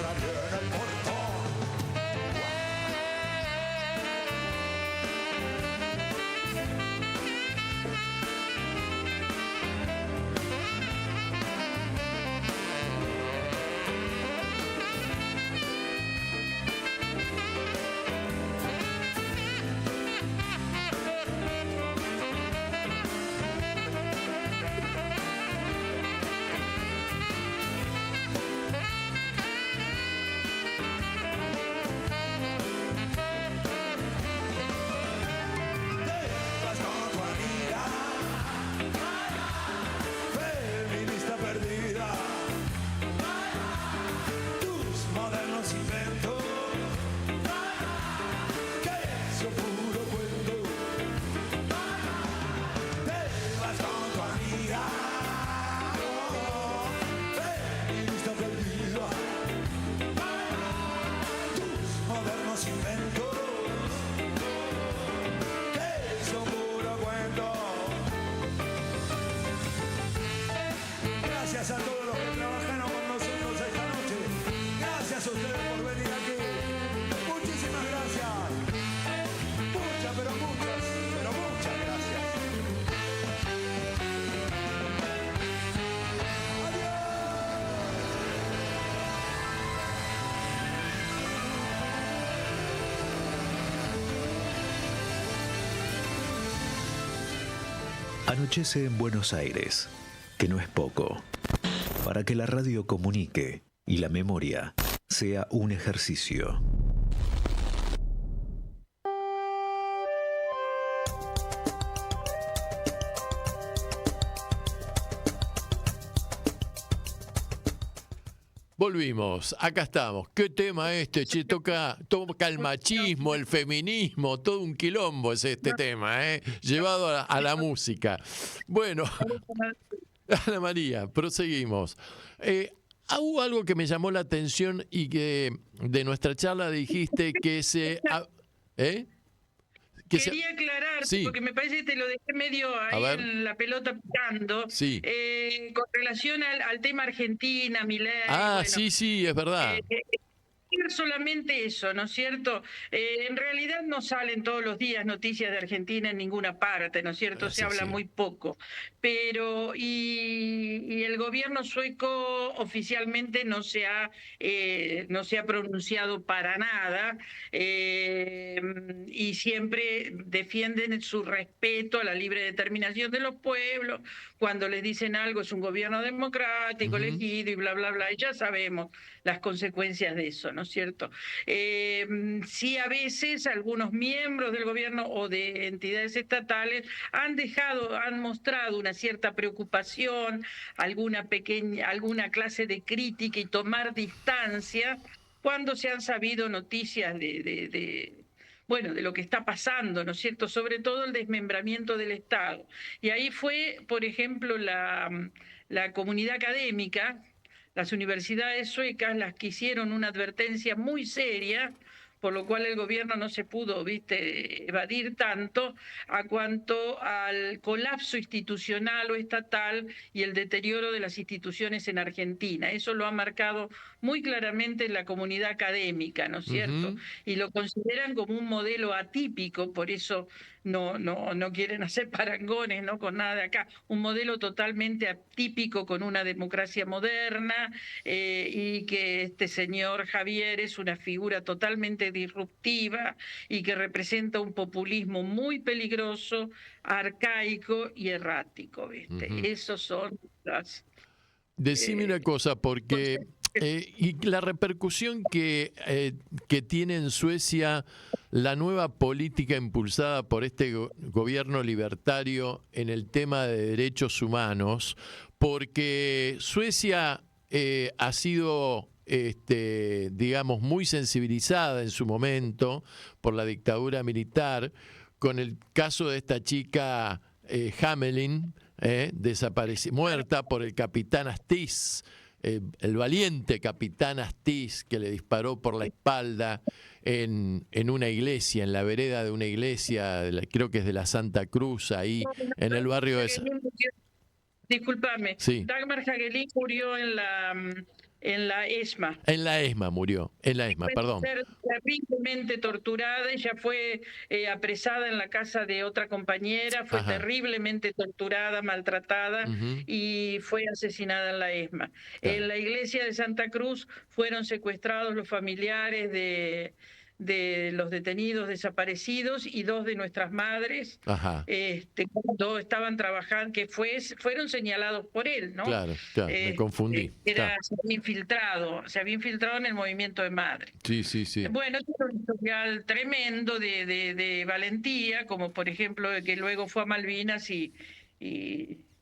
nadie en el portón. Gracias a todos los que trabajaron con nosotros esta noche. Gracias a ustedes por venir aquí. Muchísimas gracias. Muchas, pero muchas gracias. Anochece en Buenos Aires, que no es poco, para que la radio comunique y la memoria sea un ejercicio. Volvimos, acá estamos. ¿Qué tema este? Che, toca el machismo, el feminismo, todo un quilombo es este tema, llevado a la música. Bueno, Ana María, proseguimos. Hubo algo que me llamó la atención y que de nuestra charla dijiste que se... Quería aclarar, sí, porque me parece que te lo dejé medio ahí en la pelota picando, sí, con relación al tema Argentina, Milei. Sí, es verdad. Solamente eso, ¿no es cierto? En realidad no salen todos los días noticias de Argentina en ninguna parte, ¿no es cierto? Se habla muy poco. Pero, y el gobierno sueco oficialmente no se ha pronunciado para nada, y siempre defienden su respeto a la libre determinación de los pueblos. Cuando les dicen algo es un gobierno democrático, elegido y bla, bla, bla, y ya sabemos las consecuencias de eso, ¿no es cierto? Sí, a veces algunos miembros del gobierno o de entidades estatales han mostrado una cierta preocupación, alguna clase de crítica y tomar distancia cuando se han sabido noticias de lo que está pasando, ¿no es cierto? Sobre todo el desmembramiento del Estado. Y ahí fue, por ejemplo, la comunidad académica, las universidades suecas, las que hicieron una advertencia muy seria, por lo cual el gobierno no se pudo, evadir tanto a cuanto al colapso institucional o estatal y el deterioro de las instituciones en Argentina. Eso lo ha marcado muy claramente en la comunidad académica, ¿no es cierto? Y lo consideran como un modelo atípico, por eso no quieren hacer parangones, ¿no?, con nada de acá. Un modelo totalmente atípico con una democracia moderna, y que este señor Javier es una figura totalmente disruptiva y que representa un populismo muy peligroso, arcaico y errático, Esos son las... Decime una cosa, porque y la repercusión que tiene en Suecia la nueva política impulsada por este gobierno libertario en el tema de derechos humanos, porque Suecia ha sido, digamos, muy sensibilizada en su momento por la dictadura militar, con el caso de esta chica Hamelin, muerta por el capitán Astiz, el valiente capitán Astiz, que le disparó por la espalda en una iglesia, en la vereda de una iglesia, creo que es de la Santa Cruz, ahí en el barrio de... Disculpame, Sí. Dagmar Hagelin murió en en la ESMA. En la ESMA murió, en la ESMA, perdón. Fue terriblemente torturada, ella fue apresada en la casa de otra compañera, fue terriblemente torturada, maltratada y fue asesinada en la ESMA. En la iglesia de Santa Cruz fueron secuestrados los familiares de los detenidos desaparecidos y 2 de nuestras madres cuando estaban trabajando, que fueron señalados por él, ¿no? Claro, me confundí. Se había infiltrado en el movimiento de madres. Sí. Bueno, es un historial tremendo de valentía, como por ejemplo que luego fue a Malvinas y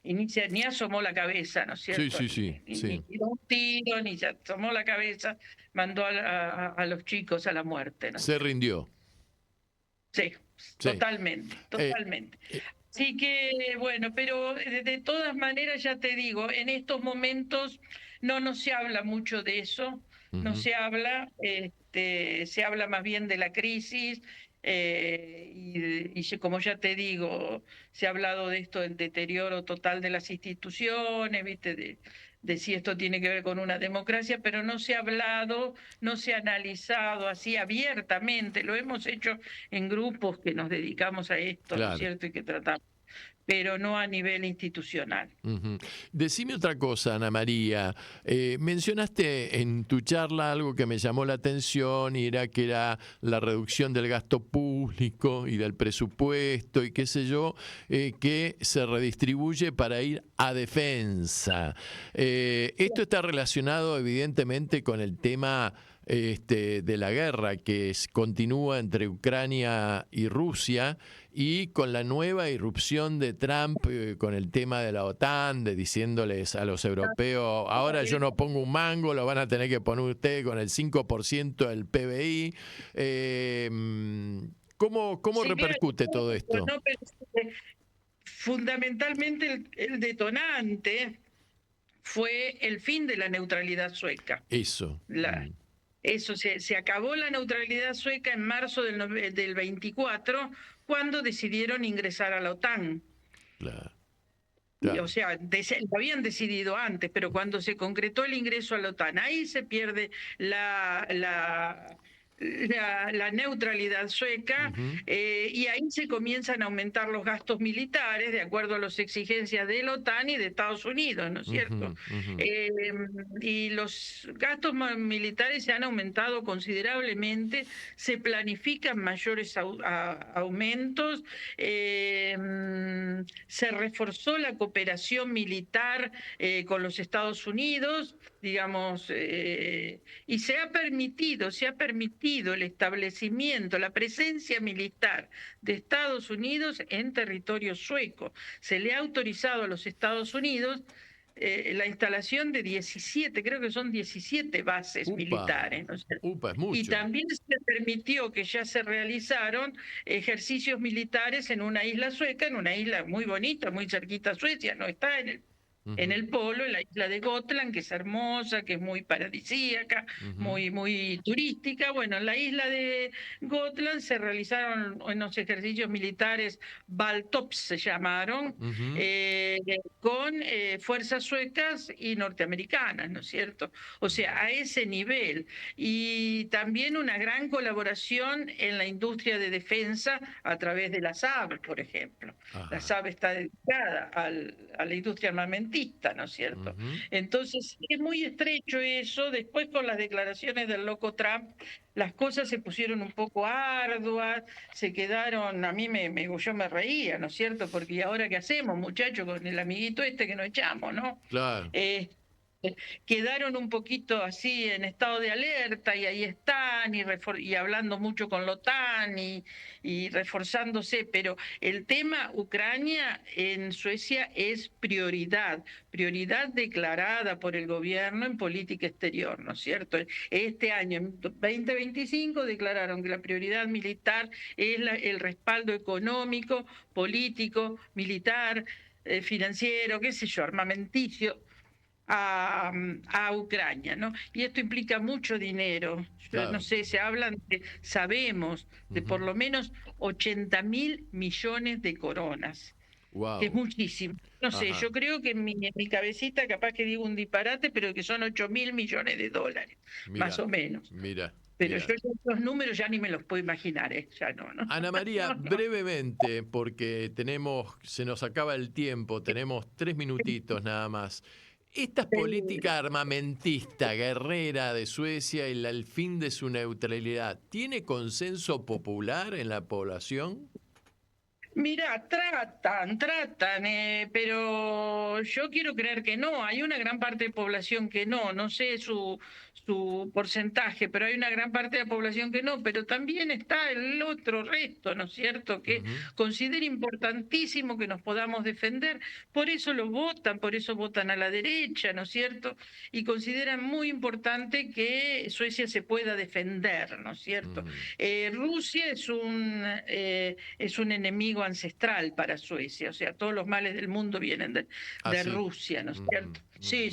ni asomó la cabeza, ¿no es cierto? Sí. Ni tiró un tiro, ni se asomó la cabeza, mandó a los chicos a la muerte, ¿no? Se rindió. Sí, totalmente. Así que, bueno, pero de todas maneras, ya te digo, en estos momentos no se habla mucho de eso, no se habla, se habla más bien de la crisis. Y como ya te digo, se ha hablado de esto del deterioro total de las instituciones, ¿viste? De si esto tiene que ver con una democracia, pero no se ha hablado, no se ha analizado así abiertamente. Lo hemos hecho en grupos que nos dedicamos a esto, ¿no es cierto? Y que tratamos, pero no a nivel institucional. Decime otra cosa, Ana María. Mencionaste en tu charla algo que me llamó la atención, y era que era la reducción del gasto público y del presupuesto y qué sé yo, que se redistribuye para ir a defensa. Esto está relacionado evidentemente con el tema de la guerra que continúa entre Ucrania y Rusia, y con la nueva irrupción de Trump con el tema de la OTAN, de diciéndoles a los europeos, ahora yo no pongo un mango, lo van a tener que poner ustedes con el 5% del PBI. ¿Cómo repercute todo esto? Fundamentalmente el detonante fue el fin de la neutralidad sueca. Eso. Se acabó la neutralidad sueca en marzo del 24, cuando decidieron ingresar a la OTAN. Claro. O sea, lo habían decidido antes, pero cuando se concretó el ingreso a la OTAN, ahí se pierde la neutralidad sueca, y ahí se comienzan a aumentar los gastos militares de acuerdo a las exigencias de la OTAN y de Estados Unidos, ¿no es cierto? Y los gastos militares se han aumentado considerablemente, se planifican mayores aumentos, se reforzó la cooperación militar con los Estados Unidos, digamos, y se ha permitido el establecimiento, la presencia militar de Estados Unidos en territorio sueco. Se le ha autorizado a los Estados Unidos la instalación de 17, creo que son 17 bases militares, ¿no? Es mucho. Y también se permitió que ya se realizaron ejercicios militares en una isla sueca, en una isla muy bonita, muy cerquita a Suecia, no está en el polo, en la isla de Gotland, que es hermosa, que es muy paradisíaca, muy turística. Bueno, en la isla de Gotland se realizaron unos ejercicios militares, Baltops se llamaron, con fuerzas suecas y norteamericanas, ¿no es cierto? O sea, a ese nivel. Y también una gran colaboración en la industria de defensa a través de la SAB, por ejemplo. La SAB está dedicada a la industria armamentista, ¿no es cierto? Entonces, es muy estrecho eso. Después, con las declaraciones del loco Trump, las cosas se pusieron un poco arduas, se quedaron, yo me reía, ¿no es cierto? Porque ¿y ahora qué hacemos, muchachos, con el amiguito este que nos echamos, ¿no? Claro. Quedaron un poquito así en estado de alerta, y ahí están, y hablando mucho con la OTAN y reforzándose, pero el tema Ucrania en Suecia es prioridad declarada por el gobierno en política exterior, ¿no es cierto? Este año, en 2025, declararon que la prioridad militar es el respaldo económico, político, militar, financiero, qué sé yo, armamenticio, a Ucrania, ¿no? Y esto implica mucho dinero. Yo no sé, sabemos de por lo menos 80.000 millones de coronas. Wow. que es muchísimo. No sé, Ajá. yo creo que en mi cabecita capaz que digo un disparate, pero que son 8.000 millones de dólares, más Mira, o menos. mira, Pero mira. yo los números ya ni me los puedo imaginar, ya no, ¿no? Ana María, No, no. brevemente, porque se nos acaba el tiempo, tenemos 3 minutitos nada más. Esta política armamentista, guerrera de Suecia y el fin de su neutralidad, ¿tiene consenso popular en la población? Mira, tratan, pero yo quiero creer que no. Hay una gran parte de población que no sé su porcentaje, pero hay una gran parte de la población que no. Pero también está el otro resto, ¿no es cierto?, que Ujú. considera importantísimo que nos podamos defender. Por eso lo votan, por eso votan a la derecha, ¿no es cierto? Y consideran muy importante que Suecia se pueda defender, ¿no es cierto? Rusia es un enemigo ancestral para Suecia, o sea, todos los males del mundo vienen de Sí. Rusia, ¿no es cierto? Sí,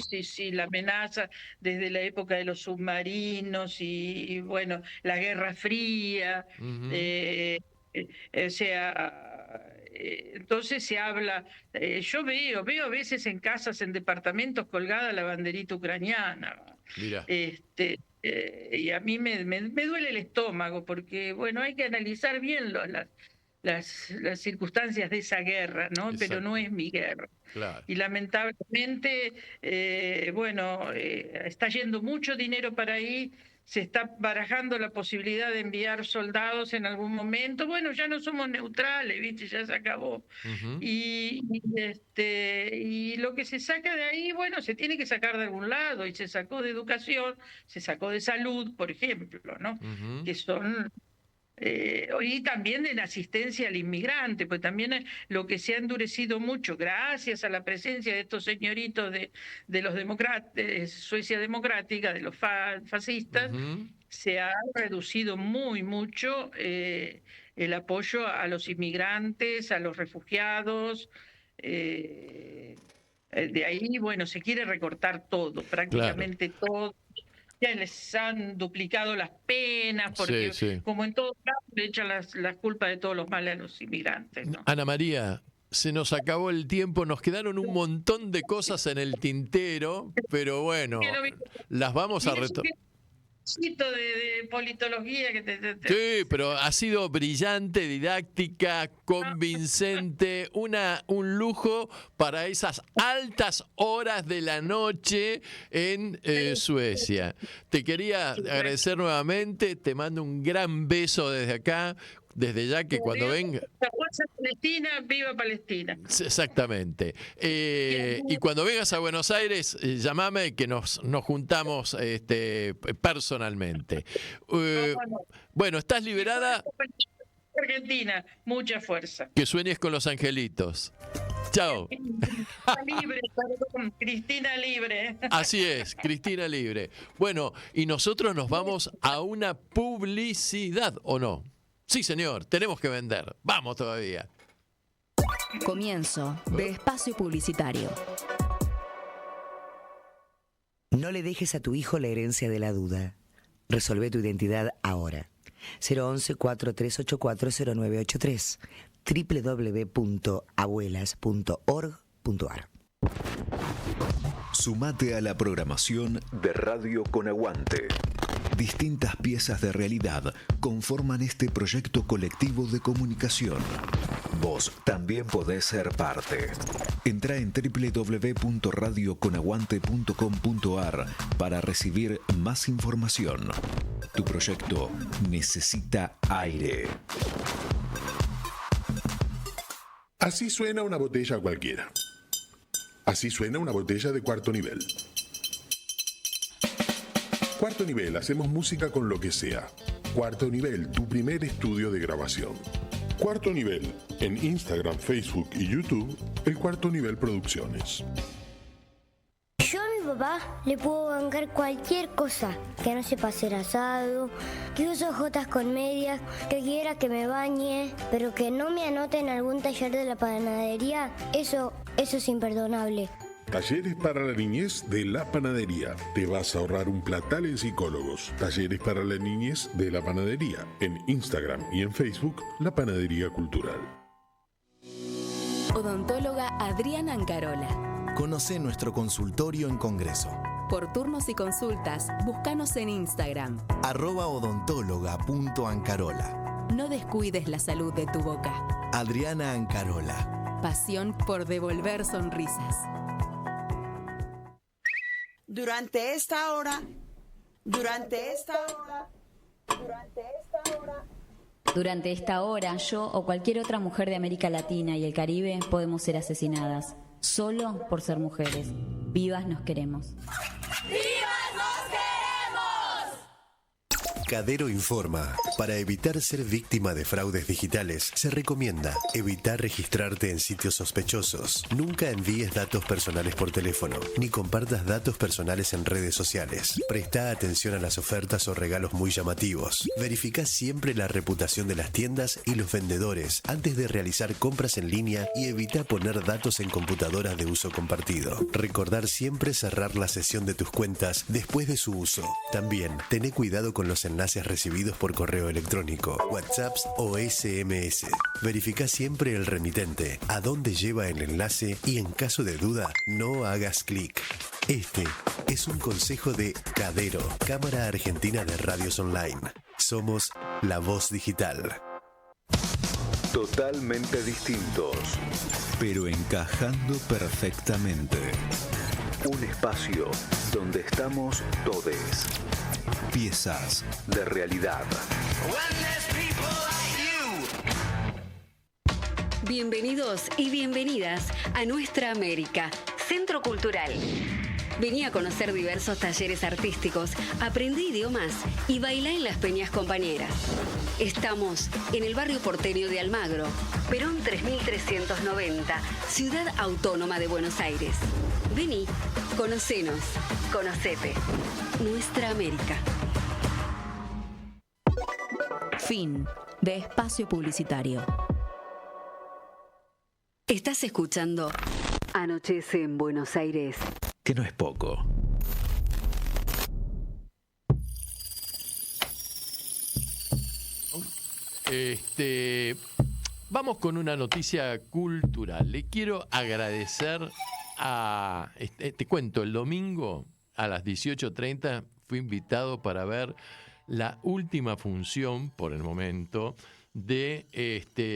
la amenaza desde la época de los submarinos y bueno, la Guerra Fría, o sea, entonces se habla, yo veo a veces en casas, en departamentos colgada la banderita ucraniana. Mira. Y a mí me duele el estómago porque, bueno, hay que analizar bien las circunstancias de esa guerra, ¿no? Pero Exacto. no es mi guerra. Claro. Y lamentablemente, está yendo mucho dinero para ahí, se está barajando la posibilidad de enviar soldados en algún momento. Bueno, ya no somos neutrales, ¿viste? Ya se acabó. Y lo que se saca de ahí, bueno, se tiene que sacar de algún lado, y se sacó de educación, se sacó de salud, por ejemplo, ¿no? Que son... y también de la asistencia al inmigrante, pues también lo que se ha endurecido mucho, gracias a la presencia de estos señoritos de los Suecia Democrática, de los fascistas, se ha reducido mucho el apoyo a los inmigrantes, a los refugiados. De ahí, bueno, se quiere recortar todo, prácticamente todo. Ya les han duplicado las penas, porque como en todos lados le echan las culpas de todos los males a los inmigrantes, ¿no? Ana María, se nos acabó el tiempo, nos quedaron un montón de cosas en el tintero, pero bueno, las vamos a retomar. De politología que Sí, pero ha sido brillante, didáctica, convincente, un lujo para esas altas horas de la noche en Suecia. Te quería agradecer nuevamente, te mando un gran beso desde acá, desde ya que cuando venga... Palestina, viva Palestina. Exactamente. Y cuando vengas a Buenos Aires, llamame que nos juntamos personalmente. Bueno, estás liberada. Argentina, mucha fuerza. Que sueñes con los angelitos. Chao. Libre, perdón, Cristina libre. Así es, Cristina libre. Bueno, y nosotros nos vamos a una publicidad, ¿o no? Sí, señor, tenemos que vender. Vamos todavía. Comienzo de espacio publicitario. No le dejes a tu hijo la herencia de la duda. Resolvé tu identidad ahora. 011-4384-0983 www.abuelas.org.ar. Sumate a la programación de Radio Con Aguante. Distintas piezas de realidad conforman este proyecto colectivo de comunicación. Vos también podés ser parte. Entrá en www.radioconaguante.com.ar para recibir más información. Tu proyecto necesita aire. Así suena una botella cualquiera. Así suena una botella de cuarto nivel. Cuarto nivel, hacemos música con lo que sea. Cuarto nivel, tu primer estudio de grabación. Cuarto nivel, en Instagram, Facebook y YouTube, el Cuarto Nivel Producciones. Yo a mi papá le puedo bancar cualquier cosa, que no sepa hacer asado, que use jotas con medias, que quiera que me bañe, pero que no me anote en algún taller de la panadería, eso es imperdonable. Talleres para la niñez de la panadería. Te vas a ahorrar un platal en psicólogos. Talleres para la niñez de la panadería. En Instagram y en Facebook, La Panadería Cultural. Odontóloga Adriana Ancarola. Conoce nuestro consultorio en Congreso. Por turnos y consultas, búscanos en Instagram. @odontóloga.ancarola. No descuides la salud de tu boca. Adriana Ancarola. Pasión por devolver sonrisas. Durante esta hora, yo o cualquier otra mujer de América Latina y el Caribe podemos ser asesinadas, solo por ser mujeres. Vivas nos queremos. Cadero informa. Para evitar ser víctima de fraudes digitales, se recomienda evitar registrarte en sitios sospechosos. Nunca envíes datos personales por teléfono, ni compartas datos personales en redes sociales. Presta atención a las ofertas o regalos muy llamativos. Verifica siempre la reputación de las tiendas y los vendedores antes de realizar compras en línea y evita poner datos en computadoras de uso compartido. Recordar siempre cerrar la sesión de tus cuentas después de su uso. También, tené cuidado con los enlaces recibidos por correo electrónico, WhatsApps o SMS. Verifica siempre el remitente, a dónde lleva el enlace y en caso de duda, no hagas clic. Este es un consejo de Cadero, Cámara Argentina de Radios Online. Somos la voz digital. Totalmente distintos, pero encajando perfectamente. Un espacio donde estamos todes. Piezas de realidad. Bienvenidos y bienvenidas a Nuestra América, Centro Cultural. Vení a conocer diversos talleres artísticos, aprendí idiomas y bailá en las peñas compañeras. Estamos en el barrio porteño de Almagro, Perón 3390, Ciudad Autónoma de Buenos Aires. Vení, conocenos, conocete. Nuestra América. Fin de espacio publicitario. Estás escuchando Anochece en Buenos Aires. Que no es poco. Vamos con una noticia cultural. Le quiero agradecer a... te cuento, el domingo a las 18:30 fui invitado para ver la última función, por el momento, de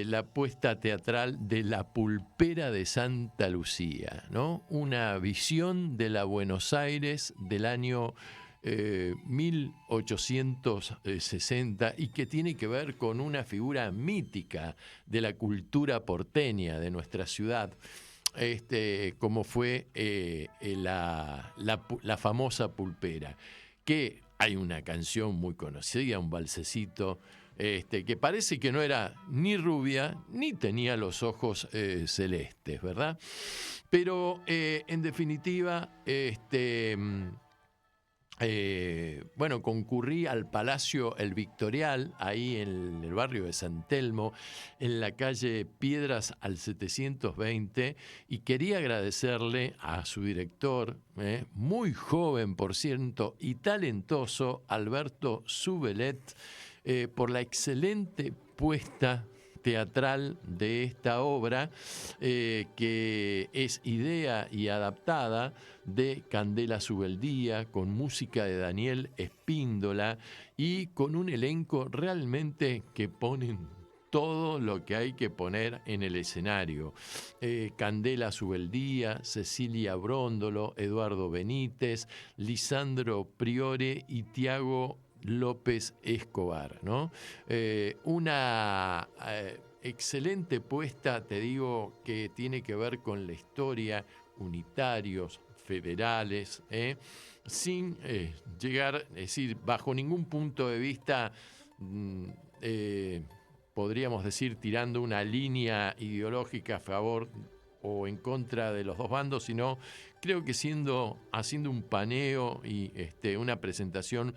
la puesta teatral de La Pulpera de Santa Lucía, ¿no? Una visión de la Buenos Aires del año 1860 y que tiene que ver con una figura mítica de la cultura porteña de nuestra ciudad, como fue la famosa Pulpera, que hay una canción muy conocida, un valsecito, que parece que no era ni rubia ni tenía los ojos celestes, ¿verdad? Pero en definitiva, concurrí al Palacio El Victorial, ahí en el barrio de San Telmo, en la calle Piedras al 720, y quería agradecerle a su director, muy joven por cierto, y talentoso, Alberto Subelet, por la excelente puesta teatral de esta obra, que es idea y adaptada de Candela Subeldía, con música de Daniel Espíndola y con un elenco realmente que ponen todo lo que hay que poner en el escenario. Candela Subeldía, Cecilia Bróndolo, Eduardo Benítez, Lisandro Priore y Tiago López Escobar, ¿no? Una excelente puesta, te digo, que tiene que ver con la historia, unitarios, federales, sin llegar, es decir, bajo ningún punto de vista, podríamos decir, tirando una línea ideológica a favor o en contra de los dos bandos, sino creo que haciendo un paneo y una presentación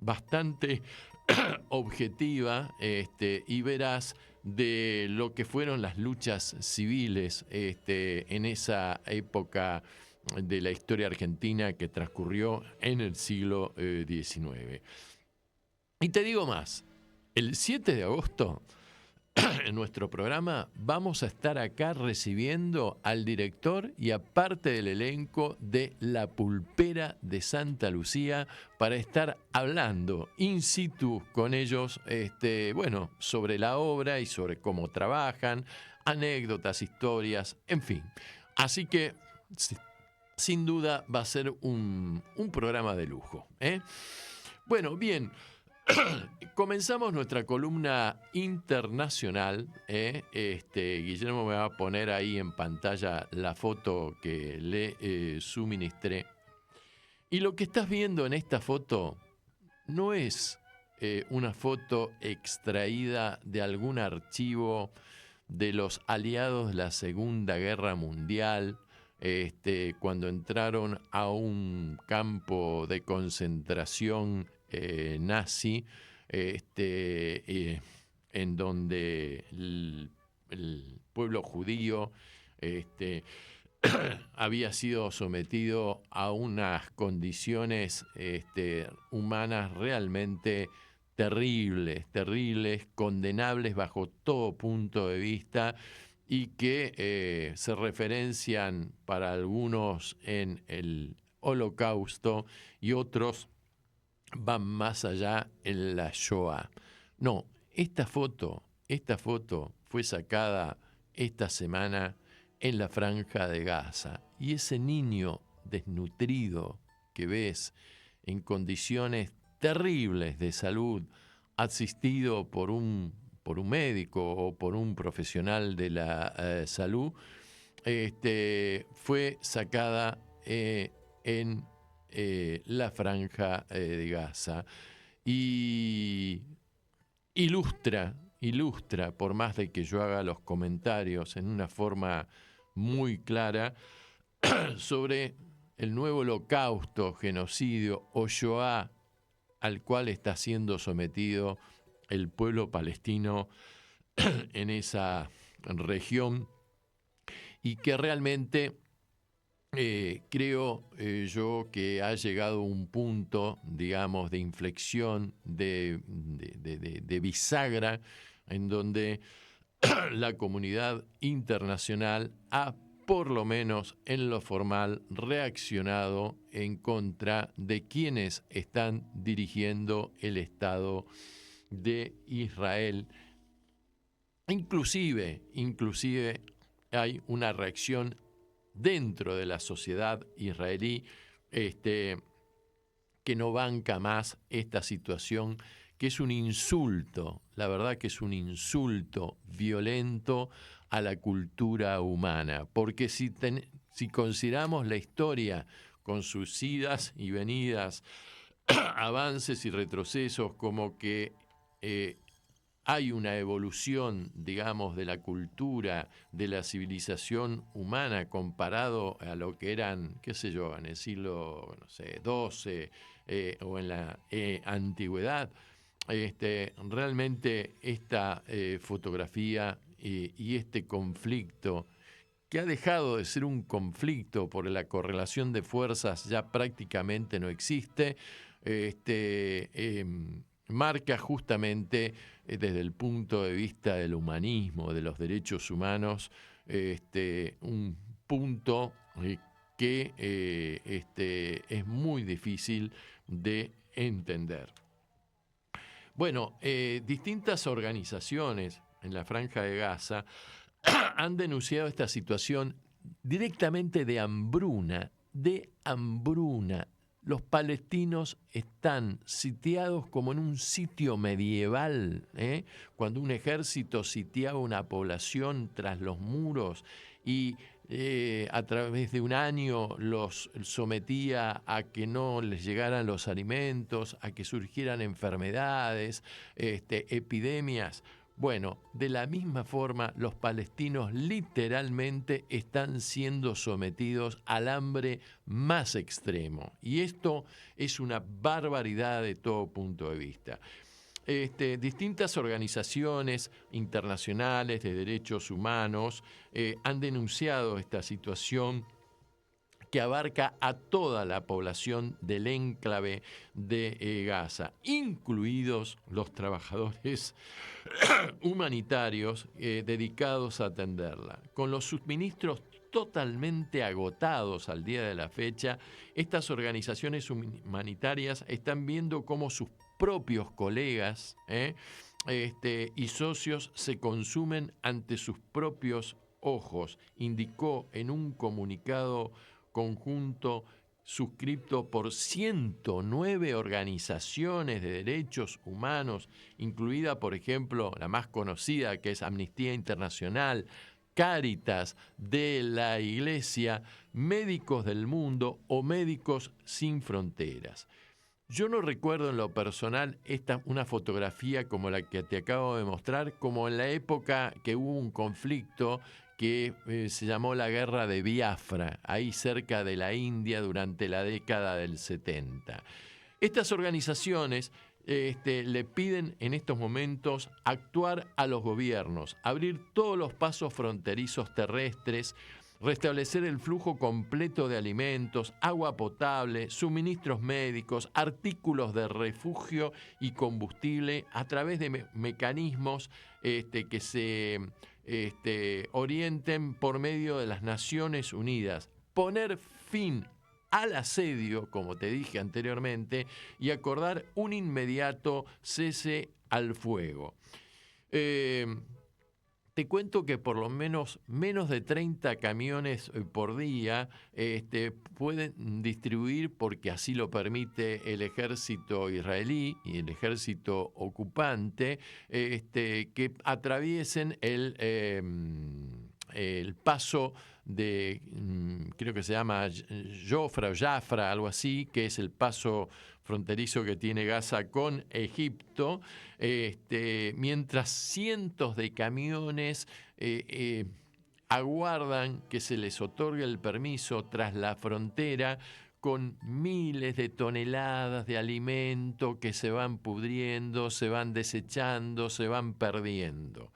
bastante objetiva y veraz de lo que fueron las luchas civiles en esa época de la historia argentina que transcurrió en el siglo XIX. Y te digo más, el 7 de agosto en nuestro programa vamos a estar acá recibiendo al director y a parte del elenco de La Pulpera de Santa Lucía para estar hablando in situ con ellos, bueno, sobre la obra y sobre cómo trabajan, anécdotas, historias, en fin. Así que, sin duda, va a ser un programa de lujo, ¿eh? Bueno, bien. Comenzamos nuestra columna internacional. Guillermo me va a poner ahí en pantalla la foto que le suministré. Y lo que estás viendo en esta foto no es una foto extraída de algún archivo de los aliados de la Segunda Guerra Mundial, cuando entraron a un campo de concentración nazi, en donde el pueblo judío había sido sometido a unas condiciones humanas realmente terribles, condenables bajo todo punto de vista, y que se referencian para algunos en el Holocausto y otros van más allá en la Shoah. No, esta foto fue sacada esta semana en la Franja de Gaza, y ese niño desnutrido que ves en condiciones terribles de salud, asistido por un médico o por un profesional de la salud, fue sacada en la Franja de Gaza, y ilustra, por más de que yo haga los comentarios en una forma muy clara, sobre el nuevo holocausto, genocidio o Shoah al cual está siendo sometido el pueblo palestino en esa región, y que realmente creo yo que ha llegado un punto, digamos, de inflexión, de bisagra, en donde la comunidad internacional ha, por lo menos en lo formal, reaccionado en contra de quienes están dirigiendo el Estado de Israel. Inclusive hay una reacción dentro de la sociedad israelí que no banca más esta situación, que es un insulto, la verdad que es un insulto violento a la cultura humana, porque si consideramos la historia con sus idas y venidas, avances y retrocesos, como que hay una evolución, digamos, de la cultura, de la civilización humana comparado a lo que eran, qué sé yo, en el siglo, no sé, XII o en la antigüedad. Realmente esta fotografía y este conflicto, que ha dejado de ser un conflicto por la correlación de fuerzas, ya prácticamente no existe, marca justamente desde el punto de vista del humanismo, de los derechos humanos, un punto que es muy difícil de entender. Bueno, distintas organizaciones en la Franja de Gaza han denunciado esta situación directamente de hambruna. Los palestinos están sitiados como en un sitio medieval, cuando un ejército sitiaba una población tras los muros y a través de un año los sometía a que no les llegaran los alimentos, a que surgieran enfermedades, epidemias. Bueno, de la misma forma, los palestinos literalmente están siendo sometidos al hambre más extremo. Y esto es una barbaridad de todo punto de vista. Distintas organizaciones internacionales de derechos humanos han denunciado esta situación que abarca a toda la población del enclave de Gaza, incluidos los trabajadores humanitarios dedicados a atenderla. Con los suministros totalmente agotados al día de la fecha, estas organizaciones humanitarias están viendo cómo sus propios colegas y socios se consumen ante sus propios ojos, indicó en un comunicado conjunto suscrito por 109 organizaciones de derechos humanos, incluida, por ejemplo, la más conocida, que es Amnistía Internacional, Cáritas de la Iglesia, Médicos del Mundo o Médicos Sin Fronteras. Yo no recuerdo en lo personal una fotografía como la que te acabo de mostrar, como en la época que hubo un conflicto que se llamó la Guerra de Biafra, ahí cerca de la India durante la década del 70. Estas organizaciones le piden en estos momentos actuar a los gobiernos, abrir todos los pasos fronterizos terrestres, restablecer el flujo completo de alimentos, agua potable, suministros médicos, artículos de refugio y combustible a través de mecanismos que se orienten por medio de las Naciones Unidas. Poner fin al asedio, como te dije anteriormente, y acordar un inmediato cese al fuego. Te cuento que por lo menos de 30 camiones por día pueden distribuir, porque así lo permite el ejército israelí y el ejército ocupante, que atraviesen el paso de, creo que se llama Jofra o Jafra, algo así, que es el paso fronterizo que tiene Gaza con Egipto, mientras cientos de camiones aguardan que se les otorgue el permiso tras la frontera, con miles de toneladas de alimento que se van pudriendo, se van desechando, se van perdiendo.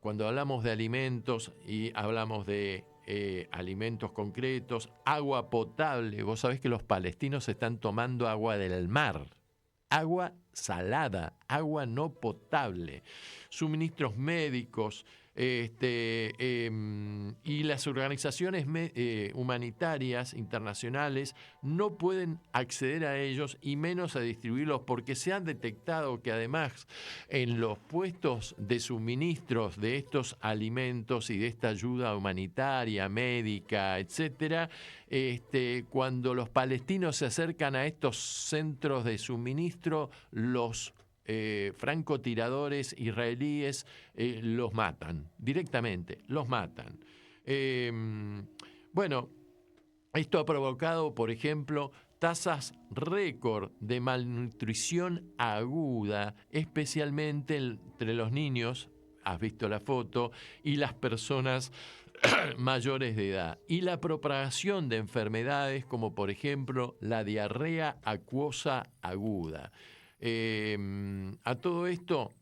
Cuando hablamos de alimentos y hablamos de alimentos concretos, agua potable, vos sabés que los palestinos están tomando agua del mar, agua salada, agua no potable, suministros médicos, y las organizaciones humanitarias internacionales no pueden acceder a ellos y menos a distribuirlos, porque se han detectado que además en los puestos de suministros de estos alimentos y de esta ayuda humanitaria, médica, etcétera, cuando los palestinos se acercan a estos centros de suministro, los francotiradores israelíes los matan, directamente, los matan. Bueno, esto ha provocado, por ejemplo, tasas récord de malnutrición aguda, especialmente entre los niños, has visto la foto, y las personas mayores de edad, y la propagación de enfermedades como, por ejemplo, la diarrea acuosa aguda. A todo esto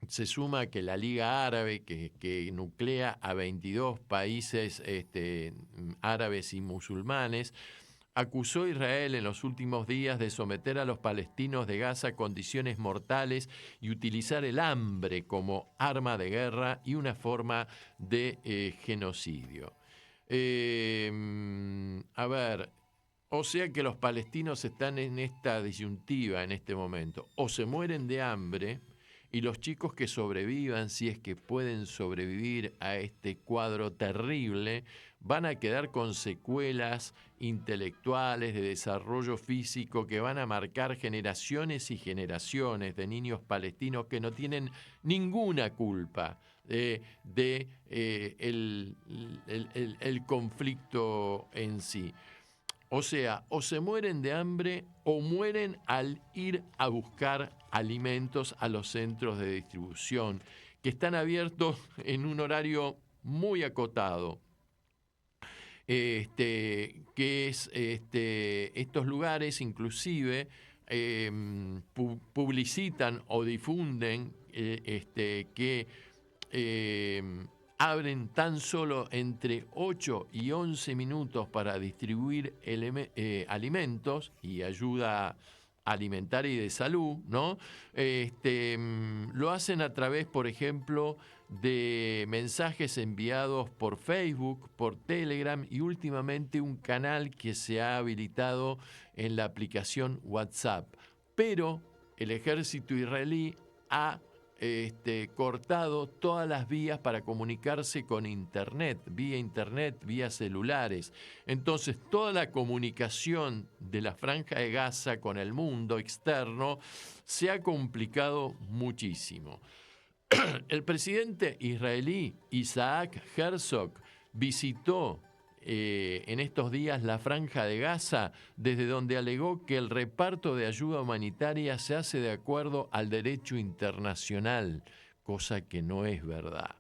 se suma que la Liga Árabe, que nuclea a 22 países árabes y musulmanes, acusó a Israel en los últimos días de someter a los palestinos de Gaza a condiciones mortales y utilizar el hambre como arma de guerra y una forma de genocidio. O sea que los palestinos están en esta disyuntiva en este momento. O se mueren de hambre, y los chicos que sobrevivan, si es que pueden sobrevivir a este cuadro terrible, van a quedar con secuelas intelectuales, de desarrollo físico, que van a marcar generaciones y generaciones de niños palestinos que no tienen ninguna culpa el conflicto en sí. O sea, o se mueren de hambre o mueren al ir a buscar alimentos a los centros de distribución, que están abiertos en un horario muy acotado. Que es estos lugares inclusive publicitan o difunden que abren tan solo entre 8 y 11 minutos para distribuir alimentos y ayuda alimentaria y de salud, ¿no? Lo hacen a través, por ejemplo, de mensajes enviados por Facebook, por Telegram y últimamente un canal que se ha habilitado en la aplicación WhatsApp. Pero el ejército israelí ha cortado todas las vías para comunicarse con Internet, vía celulares. Entonces, toda la comunicación de la Franja de Gaza con el mundo externo se ha complicado muchísimo. El presidente israelí Isaac Herzog visitó en estos días la Franja de Gaza, desde donde alegó que el reparto de ayuda humanitaria se hace de acuerdo al derecho internacional, cosa que no es verdad.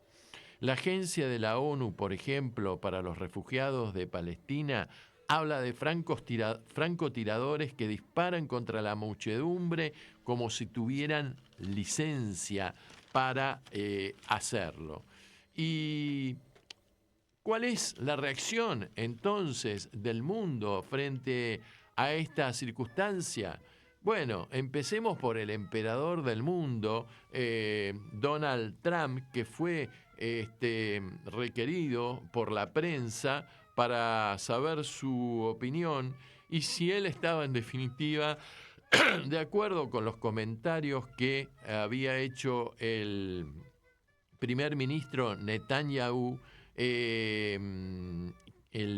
La Agencia de la ONU, por ejemplo, para los refugiados de Palestina, habla de francotiradores que disparan contra la muchedumbre como si tuvieran licencia para hacerlo. Y ¿cuál es la reacción entonces del mundo frente a esta circunstancia? Bueno, empecemos por el emperador del mundo, Donald Trump, que fue requerido por la prensa para saber su opinión y si él estaba en definitiva de acuerdo con los comentarios que había hecho el primer ministro Netanyahu el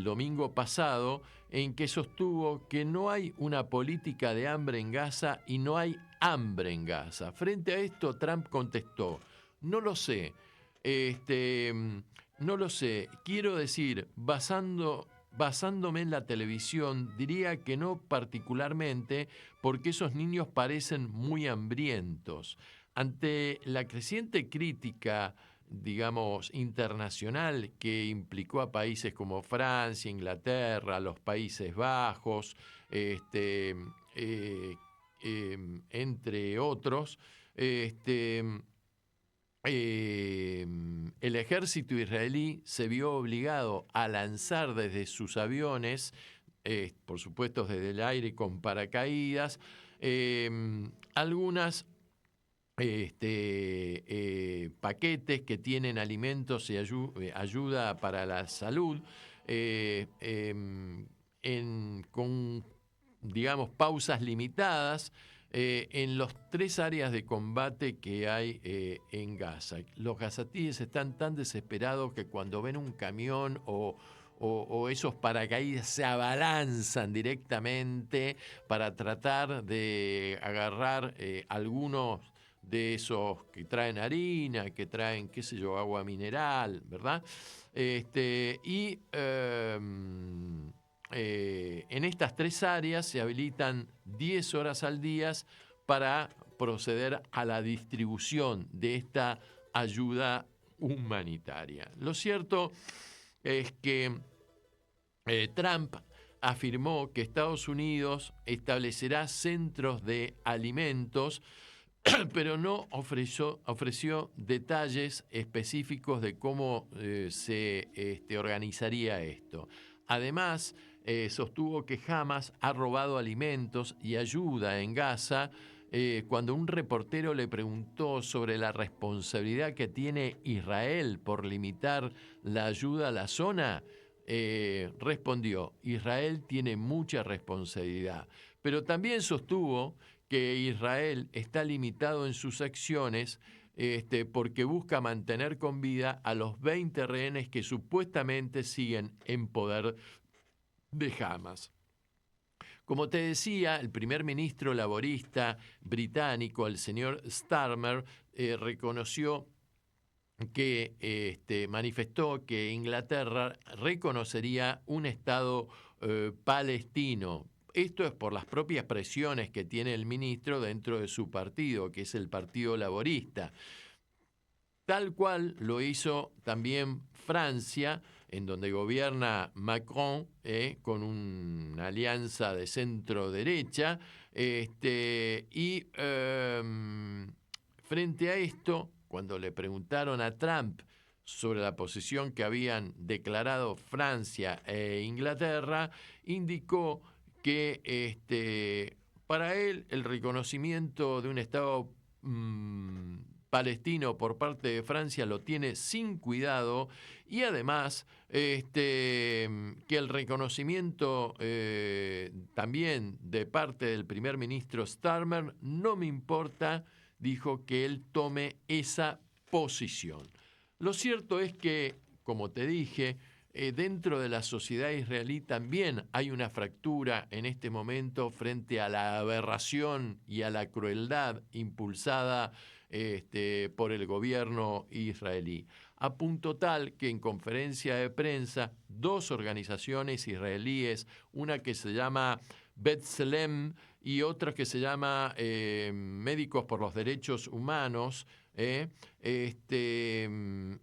domingo pasado, en que sostuvo que no hay una política de hambre en Gaza y no hay hambre en Gaza. Frente a esto, Trump contestó: no lo sé, no lo sé. Quiero decir, basándome en la televisión, diría que no particularmente, porque esos niños parecen muy hambrientos. Ante la creciente crítica, digamos, internacional que implicó a países como Francia, Inglaterra, los Países Bajos, entre otros, el ejército israelí se vio obligado a lanzar desde sus aviones, por supuesto desde el aire con paracaídas, algunas paquetes que tienen alimentos y ayuda para la salud, con, digamos, pausas limitadas en los 3 áreas de combate que hay en Gaza. Los gazatíes están tan desesperados que cuando ven un camión o esos paracaídas se abalanzan directamente para tratar de agarrar algunos de esos que traen harina, que traen, qué sé yo, agua mineral, ¿verdad? En estas 3 áreas se habilitan 10 horas al día para proceder a la distribución de esta ayuda humanitaria. Lo cierto es que Trump afirmó que Estados Unidos establecerá centros de alimentos, pero no ofreció detalles específicos de cómo se organizaría esto. Además, sostuvo que Hamas ha robado alimentos y ayuda en Gaza. Cuando un reportero le preguntó sobre la responsabilidad que tiene Israel por limitar la ayuda a la zona, respondió: Israel tiene mucha responsabilidad, pero también sostuvo que Israel está limitado en sus acciones porque busca mantener con vida a los 20 rehenes que supuestamente siguen en poder de Hamas. Como te decía, el primer ministro laborista británico, el señor Starmer, reconoció que manifestó que Inglaterra reconocería un Estado palestino. Esto es por las propias presiones que tiene el ministro dentro de su partido, que es el Partido Laborista. Tal cual lo hizo también Francia, en donde gobierna Macron, con una alianza de centro-derecha. Frente a esto, cuando le preguntaron a Trump sobre la posición que habían declarado Francia e Inglaterra, indicó que para él el reconocimiento de un Estado palestino por parte de Francia lo tiene sin cuidado, y además que el reconocimiento también de parte del primer ministro Starmer, no me importa, dijo, que él tome esa posición. Lo cierto es que, como te dije, dentro de la sociedad israelí también hay una fractura en este momento frente a la aberración y a la crueldad impulsada por el gobierno israelí, a punto tal que en conferencia de prensa 2 organizaciones israelíes, una que se llama B'Tselem y otra que se llama Médicos por los Derechos Humanos,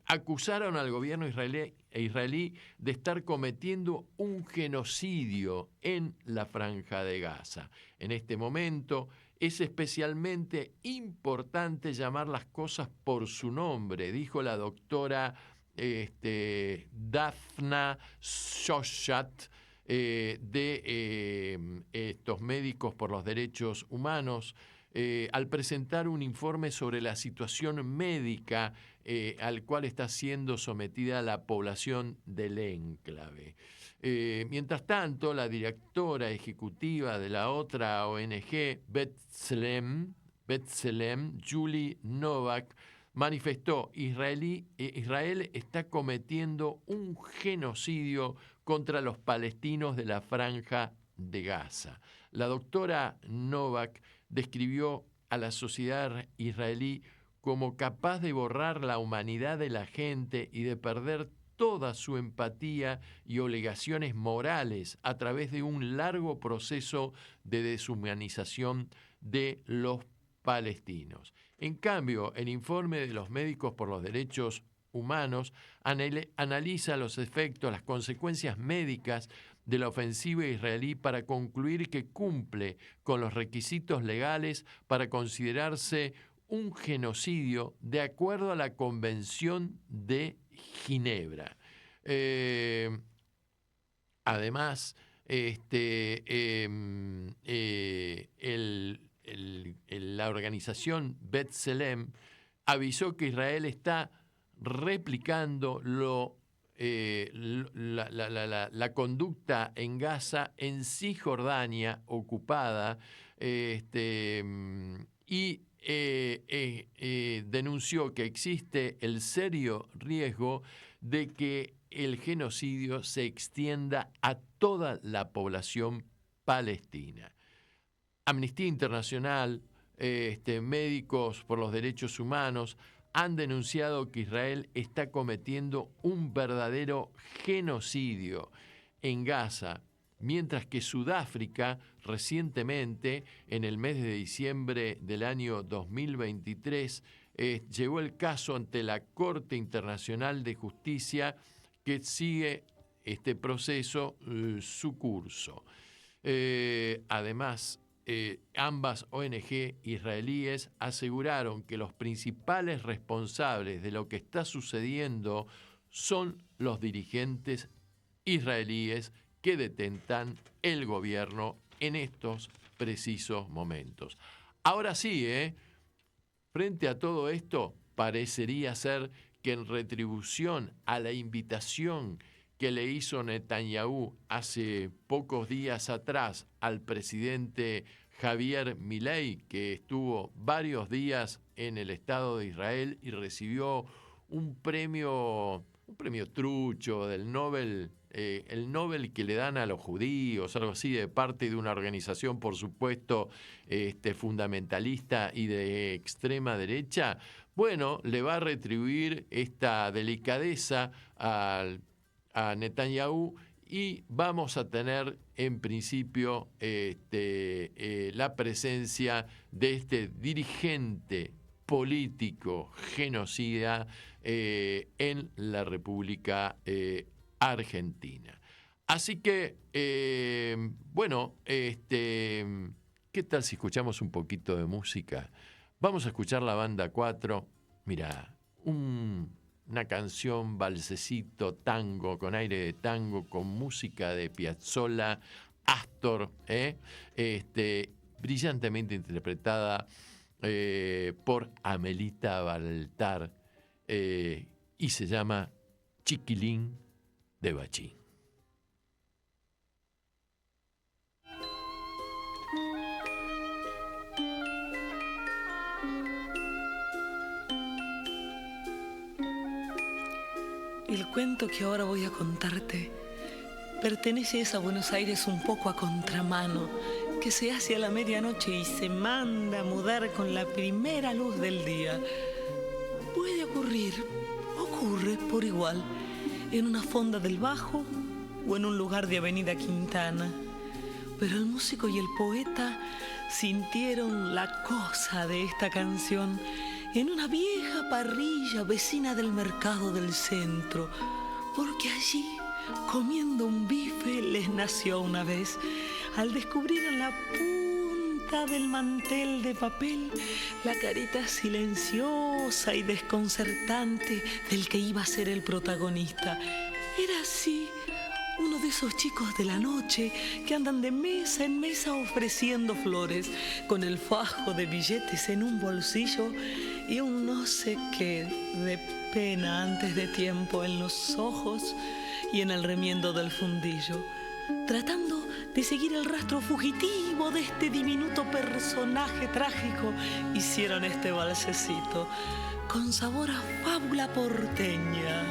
acusaron al gobierno israelí de estar cometiendo un genocidio en la Franja de Gaza. En este momento es especialmente importante llamar las cosas por su nombre, dijo la doctora Dafna Shoshat, de estos Médicos por los Derechos Humanos, al presentar un informe sobre la situación médica al cual está siendo sometida la población del enclave. Mientras tanto, la directora ejecutiva de la otra ONG, B'Tselem, Julie Novak, manifestó: Israel está cometiendo un genocidio contra los palestinos de la Franja de Gaza. La doctora Novak describió a la sociedad israelí como capaz de borrar la humanidad de la gente y de perder toda su empatía y obligaciones morales a través de un largo proceso de deshumanización de los palestinos. En cambio, el informe de los Médicos por los Derechos Humanos analiza los efectos, las consecuencias médicas de la ofensiva israelí para concluir que cumple con los requisitos legales para considerarse un genocidio de acuerdo a la Convención de Ginebra. Además, la organización B'Tselem avisó que Israel está replicando la conducta en Gaza, en Cisjordania ocupada, y denunció que existe el serio riesgo de que el genocidio se extienda a toda la población palestina. Amnistía Internacional, Médicos por los Derechos Humanos han denunciado que Israel está cometiendo un verdadero genocidio en Gaza, mientras que Sudáfrica recientemente, en el mes de diciembre del año 2023, llevó el caso ante la Corte Internacional de Justicia, que sigue este proceso su curso. Además, ambas ONG israelíes aseguraron que los principales responsables de lo que está sucediendo son los dirigentes israelíes que detentan el gobierno en estos precisos momentos. Ahora sí, frente a todo esto, parecería ser que en retribución a la invitación que le hizo Netanyahu hace pocos días atrás al presidente Javier Milei, que estuvo varios días en el Estado de Israel y recibió un premio trucho del Nobel, el Nobel que le dan a los judíos, algo así, de parte de una organización, por supuesto, fundamentalista y de extrema derecha. Bueno, le va a retribuir esta delicadeza a Netanyahu, y vamos a tener en principio la presencia de este dirigente político genocida en la República Argentina. Así que, ¿qué tal si escuchamos un poquito de música? Vamos a escuchar la Banda 4. Mira, un una canción, valsecito, tango, con aire de tango, con música de Piazzolla, Astor, brillantemente interpretada por Amelita Baltar, y se llama Chiquilín de Bachín. El cuento que ahora voy a contarte pertenece a esa Buenos Aires un poco a contramano, que se hace a la medianoche y se manda a mudar con la primera luz del día. Puede ocurre por igual, en una fonda del Bajo o en un lugar de Avenida Quintana. Pero el músico y el poeta sintieron la cosa de esta canción en una vieja parrilla vecina del mercado del centro, porque allí, comiendo un bife, les nació una vez, al descubrir en la punta del mantel de papel la carita silenciosa y desconcertante del que iba a ser el protagonista. Era así uno de esos chicos de la noche que andan de mesa en mesa ofreciendo flores, con el fajo de billetes en un bolsillo y un no sé qué de pena antes de tiempo en los ojos y en el remiendo del fundillo, tratando de seguir el rastro fugitivo de este diminuto personaje trágico. Hicieron este valsecito con sabor a fábula porteña.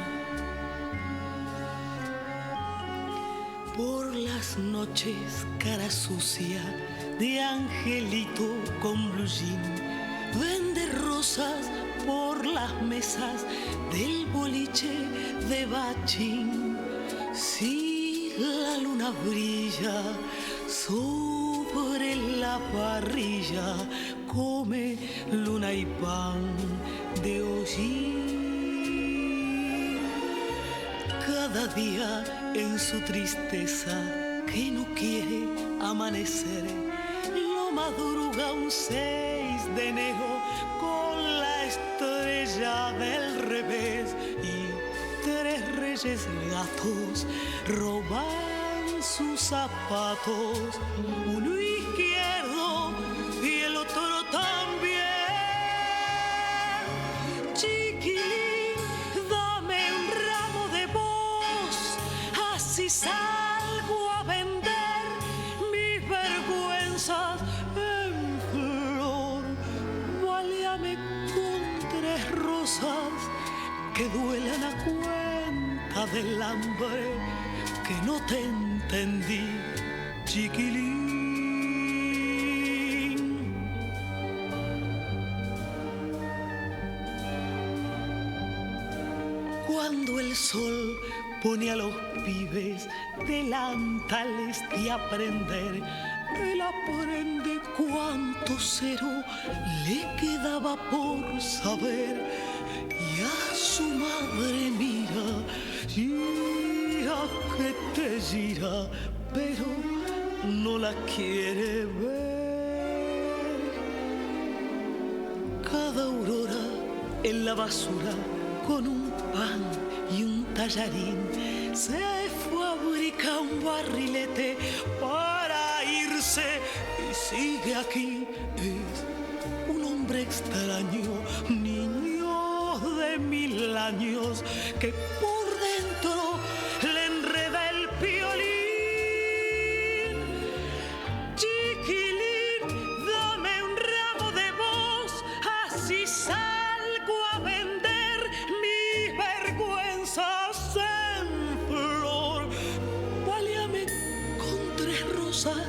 Por las noches, cara sucia de angelito con blue jean, vende rosas por las mesas del boliche de Bachín. Si la luna brilla sobre la parrilla, come luna y pan de hollín. Cada día en su tristeza que no quiere amanecer, lo madruga un 6 de enero con la estrella del revés, y 3 reyes gatos roban sus zapatos, uno izquierdo y el otro también. Chiquilín, dame un ramo de voz, así salgo a vender mis vergüenzas en flor. Baleame con 3 rosas que duelan a cuenta del hambre, que no te entendí, chiquilín. Cuando el sol pone a los pibes delantales de aprender, él aprende cuánto cero le quedaba por saber, y a su madre mira y a que te gira, pero no la quiere ver. Cada aurora en la basura con un pan y un tallarín se fabrica un barrilete para irse, y sigue aquí. Es un hombre extraño, niño de 1000 años, que por dentro le enreda el piolín. Chiquilín, dame un ramo de voz, así salgo a vender mis vergüenzas en flor. Baleame con 3 rosas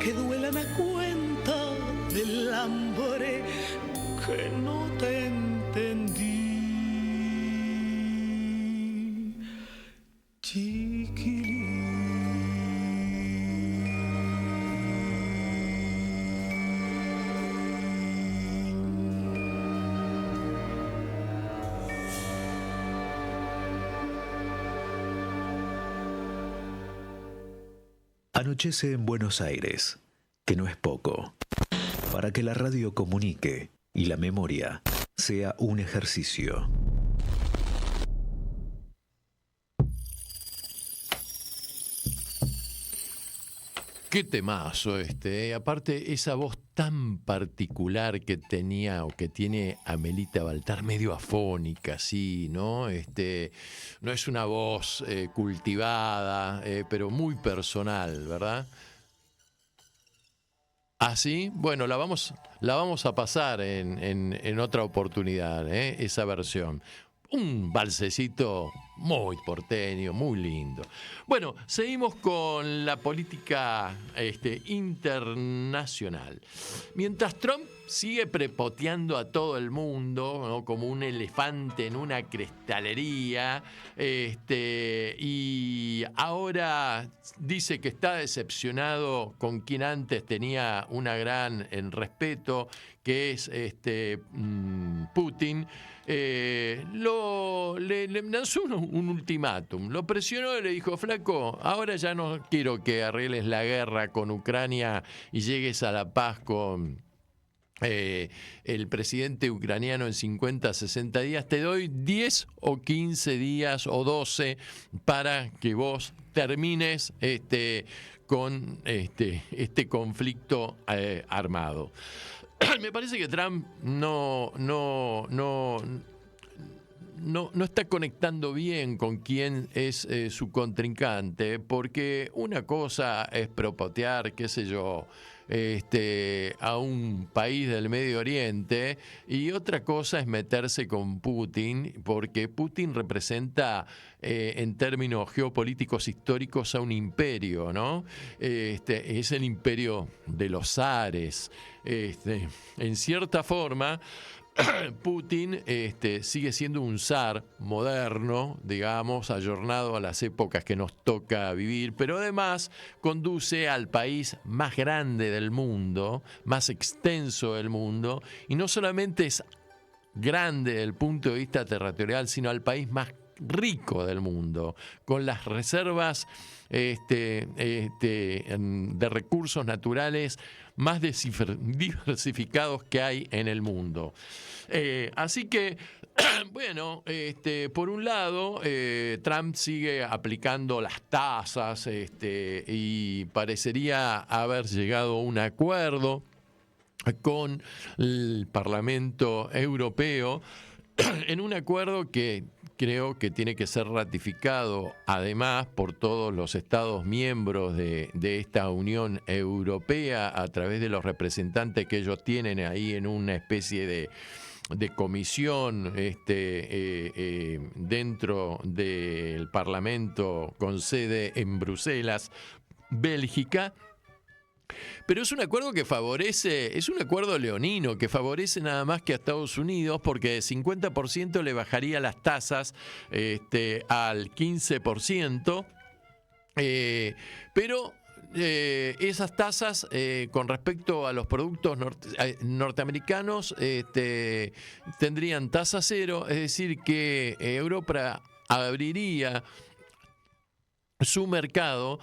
que duelan a cuenta del hambre, que no te entendí, chiquilín. Anochece en Buenos Aires, que no es poco, para que la radio comunique y la memoria sea un ejercicio. Qué temazo este, aparte esa voz tan particular que tenía o que tiene Amelita Baltar, medio afónica, así, ¿no? No es una voz cultivada, pero muy personal, ¿verdad? ¿Así? Bueno, la vamos a pasar en otra oportunidad, esa versión. Un balsecito muy porteño, muy lindo. Bueno, seguimos con la política internacional. Mientras Trump sigue prepoteando a todo el mundo, ¿no? Como un elefante en una cristalería, y ahora dice que está decepcionado con quien antes tenía una gran respeto, que es Putin. Le lanzó un ultimátum, lo presionó y le dijo: flaco, ahora ya no quiero que arregles la guerra con Ucrania y llegues a la paz con el presidente ucraniano en 50, 60 días, te doy 10 o 15 días o 12 para que vos termines con este conflicto armado. Me parece que Trump no está conectando bien con quién es su contrincante, porque una cosa es propotear, qué sé yo, a un país del Medio Oriente, y otra cosa es meterse con Putin, porque Putin representa en términos geopolíticos históricos a un imperio, ¿no? Es el imperio de los zares. En cierta forma, Putin sigue siendo un zar moderno, digamos, ayornado a las épocas que nos toca vivir, pero además conduce al país más grande del mundo, más extenso del mundo, y no solamente es grande desde el punto de vista territorial, sino al país más rico del mundo, con las reservas de recursos naturales más diversificados que hay en el mundo. Así que, bueno, por un lado, Trump sigue aplicando las tasas y parecería haber llegado a un acuerdo con el Parlamento Europeo, en un acuerdo que creo que tiene que ser ratificado además por todos los Estados miembros de esta Unión Europea a través de los representantes que ellos tienen ahí en una especie de comisión dentro del Parlamento con sede en Bruselas, Bélgica. Pero es un acuerdo que favorece, es un acuerdo leonino que favorece nada más que a Estados Unidos, porque de 50% le bajaría las tasas al 15%, pero esas tasas con respecto a los productos norteamericanos tendrían tasa cero, es decir que Europa abriría su mercado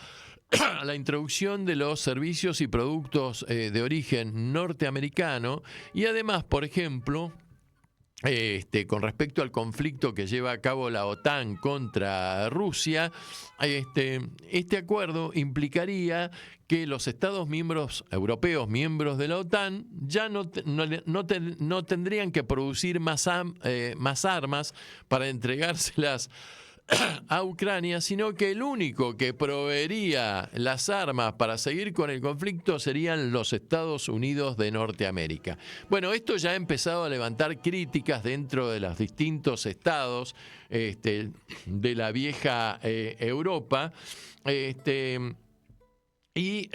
a la introducción de los servicios y productos de origen norteamericano, y además, por ejemplo, con respecto al conflicto que lleva a cabo la OTAN contra Rusia, este acuerdo implicaría que los Estados miembros europeos, miembros de la OTAN, ya no tendrían que producir más armas para entregárselas a Ucrania, sino que el único que proveería las armas para seguir con el conflicto serían los Estados Unidos de Norteamérica. Bueno, esto ya ha empezado a levantar críticas dentro de los distintos estados de la vieja Europa. Y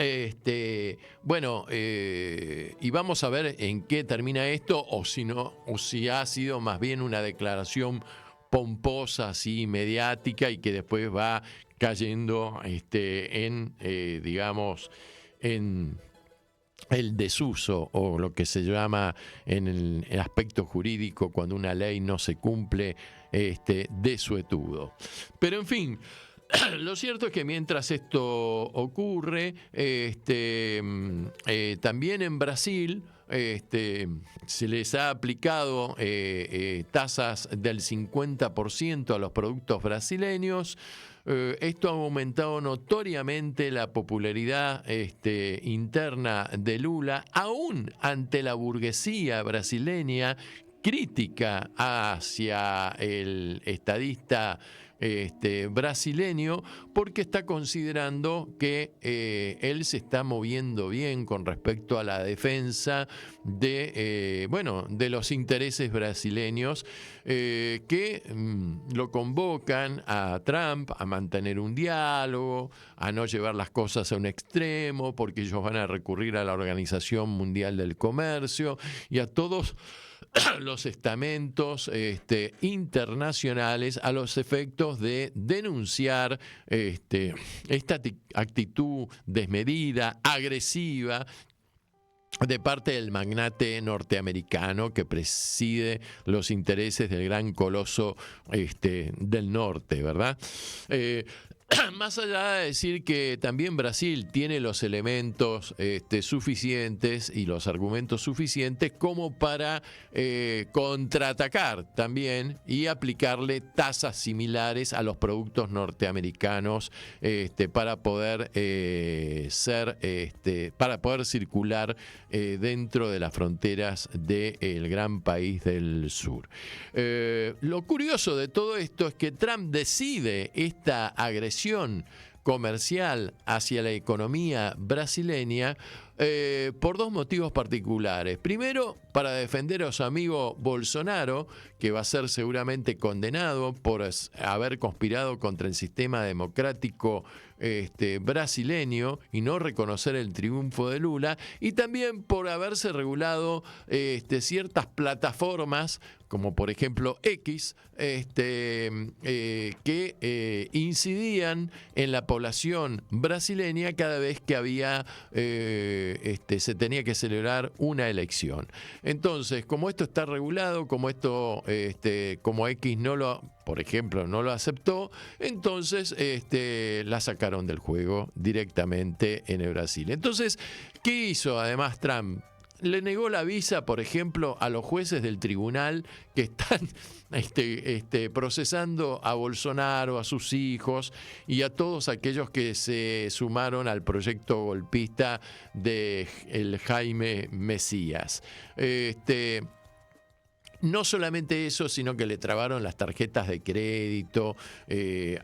vamos a ver en qué termina esto, o si ha sido más bien una declaración pomposa, así, mediática, y que después va cayendo en el desuso, o lo que se llama en el aspecto jurídico, cuando una ley no se cumple, desuetudo. Pero en fin, lo cierto es que mientras esto ocurre, también en Brasil se les ha aplicado tasas del 50% a los productos brasileños. Esto ha aumentado notoriamente la popularidad interna de Lula, aún ante la burguesía brasileña crítica hacia el estadista brasileño, porque está considerando que él se está moviendo bien con respecto a la defensa de los intereses brasileños, que lo convocan a Trump a mantener un diálogo, a no llevar las cosas a un extremo, porque ellos van a recurrir a la Organización Mundial del Comercio y a todos los estamentos internacionales a los efectos de denunciar esta actitud desmedida, agresiva, de parte del magnate norteamericano que preside los intereses del gran coloso del norte, ¿verdad? Más allá de decir que también Brasil tiene los elementos suficientes y los argumentos suficientes como para contraatacar también y aplicarle tasas similares a los productos norteamericanos para poder para poder circular dentro de las fronteras del gran país del sur. Lo curioso de todo esto es que Trump decide esta agresión comercial hacia la economía brasileña por dos motivos particulares. Primero, para defender a su amigo Bolsonaro, que va a ser seguramente condenado por haber conspirado contra el sistema democrático brasileño y no reconocer el triunfo de Lula, y también por haberse regulado ciertas plataformas, como por ejemplo X, que incidían en la población brasileña cada vez que había se tenía que celebrar una elección. Entonces, como esto está regulado, como X por ejemplo, no lo aceptó, entonces la sacaron del juego directamente en el Brasil. Entonces, ¿qué hizo además Trump? Le negó la visa, por ejemplo, a los jueces del tribunal que están procesando a Bolsonaro, a sus hijos y a todos aquellos que se sumaron al proyecto golpista de el Jaime Mesías. No solamente eso, sino que le trabaron las tarjetas de crédito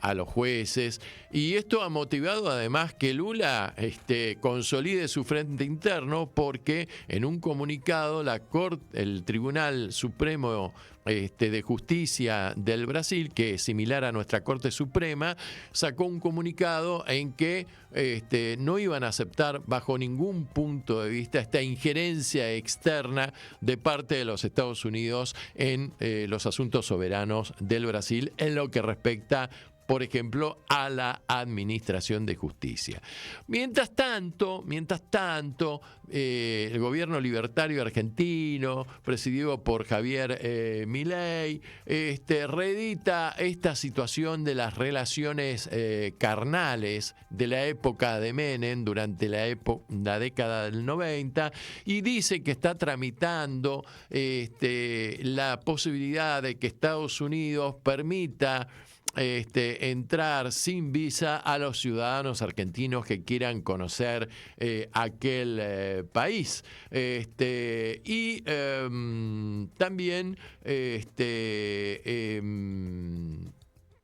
a los jueces, y esto ha motivado además que Lula consolide su frente interno, porque en un comunicado el Tribunal Supremo de Justicia del Brasil, que es similar a nuestra Corte Suprema, sacó un comunicado en que no iban a aceptar bajo ningún punto de vista esta injerencia externa de parte de los Estados Unidos en los asuntos soberanos del Brasil en lo que respecta, por ejemplo, a la administración de justicia. Mientras tanto, el gobierno libertario argentino, presidido por Javier Milei, reedita esta situación de las relaciones carnales de la época de Menem durante la década del 90, y dice que está tramitando la posibilidad de que Estados Unidos permita entrar sin visa a los ciudadanos argentinos que quieran conocer aquel país. Y también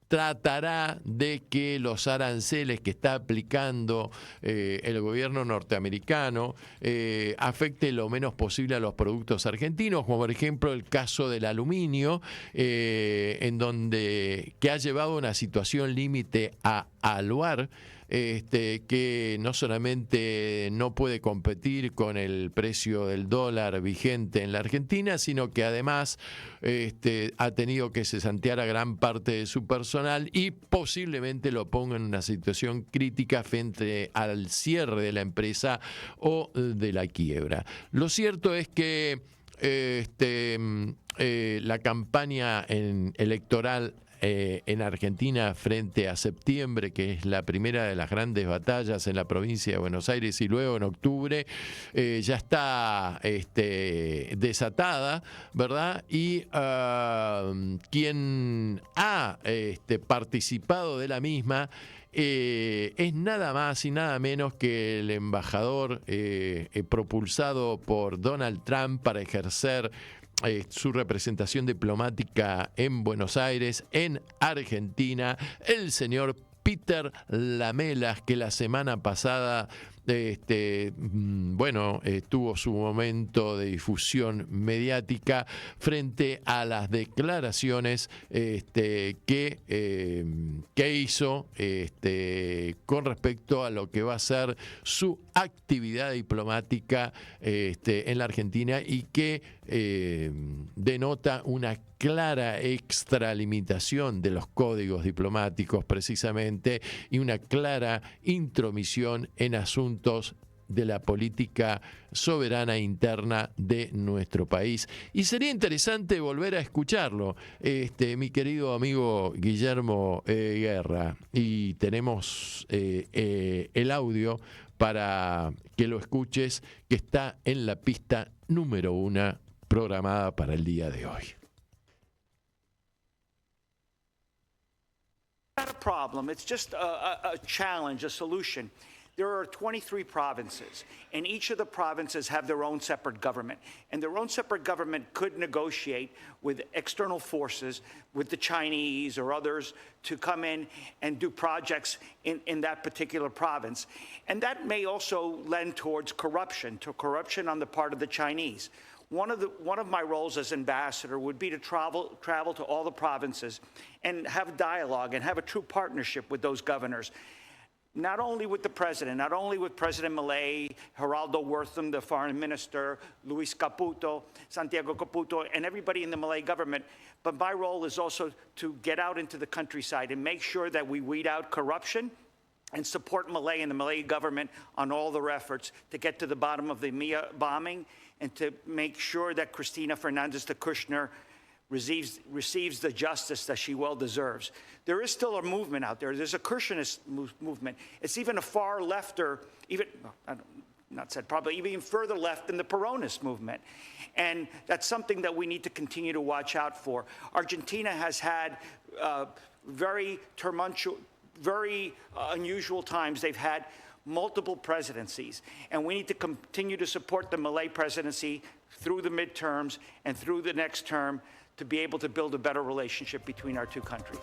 tratará de que los aranceles que está aplicando el gobierno norteamericano afecte lo menos posible a los productos argentinos, como por ejemplo el caso del aluminio, que ha llevado a una situación límite a Aluar, que no solamente no puede competir con el precio del dólar vigente en la Argentina, sino que además ha tenido que cesantear a gran parte de su personal y posiblemente lo ponga en una situación crítica frente al cierre de la empresa o de la quiebra. Lo cierto es que la campaña electoral en Argentina frente a septiembre, que es la primera de las grandes batallas en la provincia de Buenos Aires, y luego en octubre ya está desatada, ¿verdad? Y quien ha participado de la misma es nada más y nada menos que el embajador propulsado por Donald Trump para ejercer su representación diplomática en Buenos Aires, en Argentina, el señor Peter Lamelas, que la semana pasada tuvo su momento de difusión mediática frente a las declaraciones que hizo con respecto a lo que va a ser su actividad diplomática en la Argentina, y que denota una clara extralimitación de los códigos diplomáticos precisamente, y una clara intromisión en asuntos de la política soberana interna de nuestro país. Y sería interesante volver a escucharlo, mi querido amigo Guillermo Guerra, y tenemos el audio para que lo escuches, que está en la pista número 1 programada para el día de hoy. Not a problem. It's just a challenge, a solution. There are 23 provinces, and each of the provinces have their own separate government. And their own separate government could negotiate with external forces, with the Chinese or others, to come in and do projects in that particular province. And that may also lend towards corruption on the part of the Chinese. One of my roles as ambassador would be to travel to all the provinces and have dialogue and have a true partnership with those governors. Not only with the president, not only with President Milei, Geraldo Wortham, the foreign minister, Luis Caputo, Santiago Caputo, and everybody in the Milei government, but my role is also to get out into the countryside and make sure that we weed out corruption and support Milei and the Milei government on all their efforts to get to the bottom of the Mia bombing, and to make sure that Cristina Fernandez de Kirchner receives the justice that she well deserves. There is still a movement out there. There's a Kirchnerist movement. It's even a far lefter, probably even further left than the Peronist movement. And that's something that we need to continue to watch out for. Argentina has had very unusual times. They've had multiple presidencies, and we need to continue to support the Milei presidency through the midterms and through the next term to be able to build a better relationship between our two countries.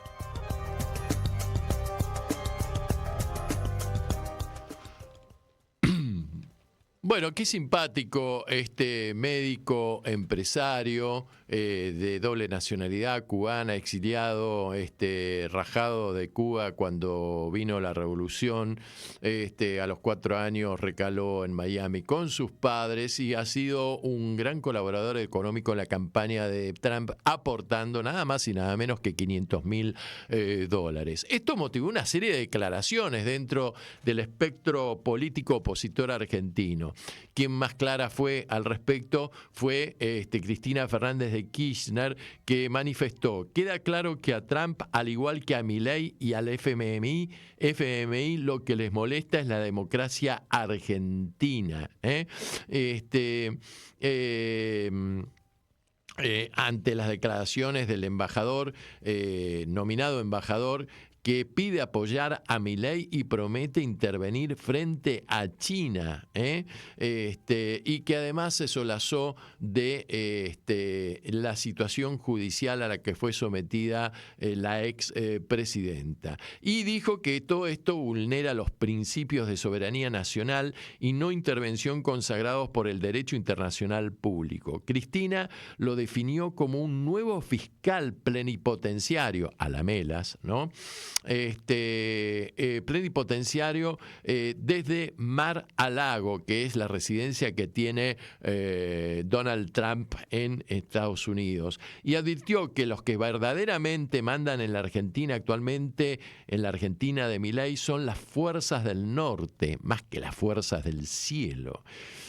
Bueno, qué simpático este médico empresario de doble nacionalidad, cubana, exiliado, rajado de Cuba cuando vino la revolución. A los 4 años recaló en Miami con sus padres y ha sido un gran colaborador económico en la campaña de Trump, aportando nada más y nada menos que $500.000. Esto motivó una serie de declaraciones dentro del espectro político opositor argentino. Quien más clara fue al respecto fue Cristina Fernández de Kirchner, que manifestó: queda claro que a Trump, al igual que a Milei y al FMI, lo que les molesta es la democracia argentina. Ante las declaraciones del embajador, nominado embajador, que pide apoyar a Milei y promete intervenir frente a China, y que además se solazó de la situación judicial a la que fue sometida la ex presidenta. Y dijo que todo esto vulnera los principios de soberanía nacional y no intervención consagrados por el derecho internacional público. Cristina lo definió como un nuevo fiscal plenipotenciario, a Lamelas, ¿no? Plenipotenciario desde Mar-a-Lago, que es la residencia que tiene Donald Trump en Estados Unidos, y advirtió que los que verdaderamente mandan en la Argentina actualmente, en la Argentina de Milei, son las fuerzas del norte, más que las fuerzas del cielo.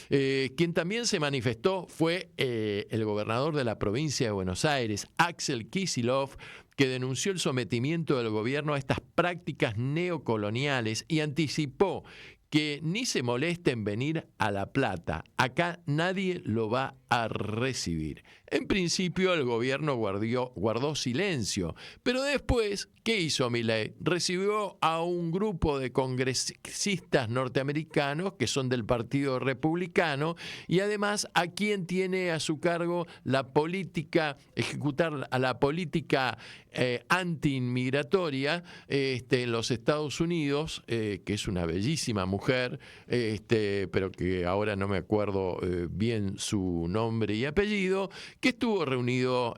Quien también se manifestó fue el gobernador de la provincia de Buenos Aires, Axel Kicillof, que denunció el sometimiento del gobierno a estas prácticas neocoloniales y anticipó que ni se moleste en venir a La Plata. Acá nadie lo va a recibir. En principio el gobierno guardó silencio, pero después, ¿qué hizo Milei? Recibió a un grupo de congresistas norteamericanos que son del Partido Republicano y además a quien tiene a su cargo la política, ejecutar a la política anti-inmigratoria en los Estados Unidos, que es una bellísima mujer, pero que ahora no me acuerdo bien su nombre y apellido, que estuvo reunido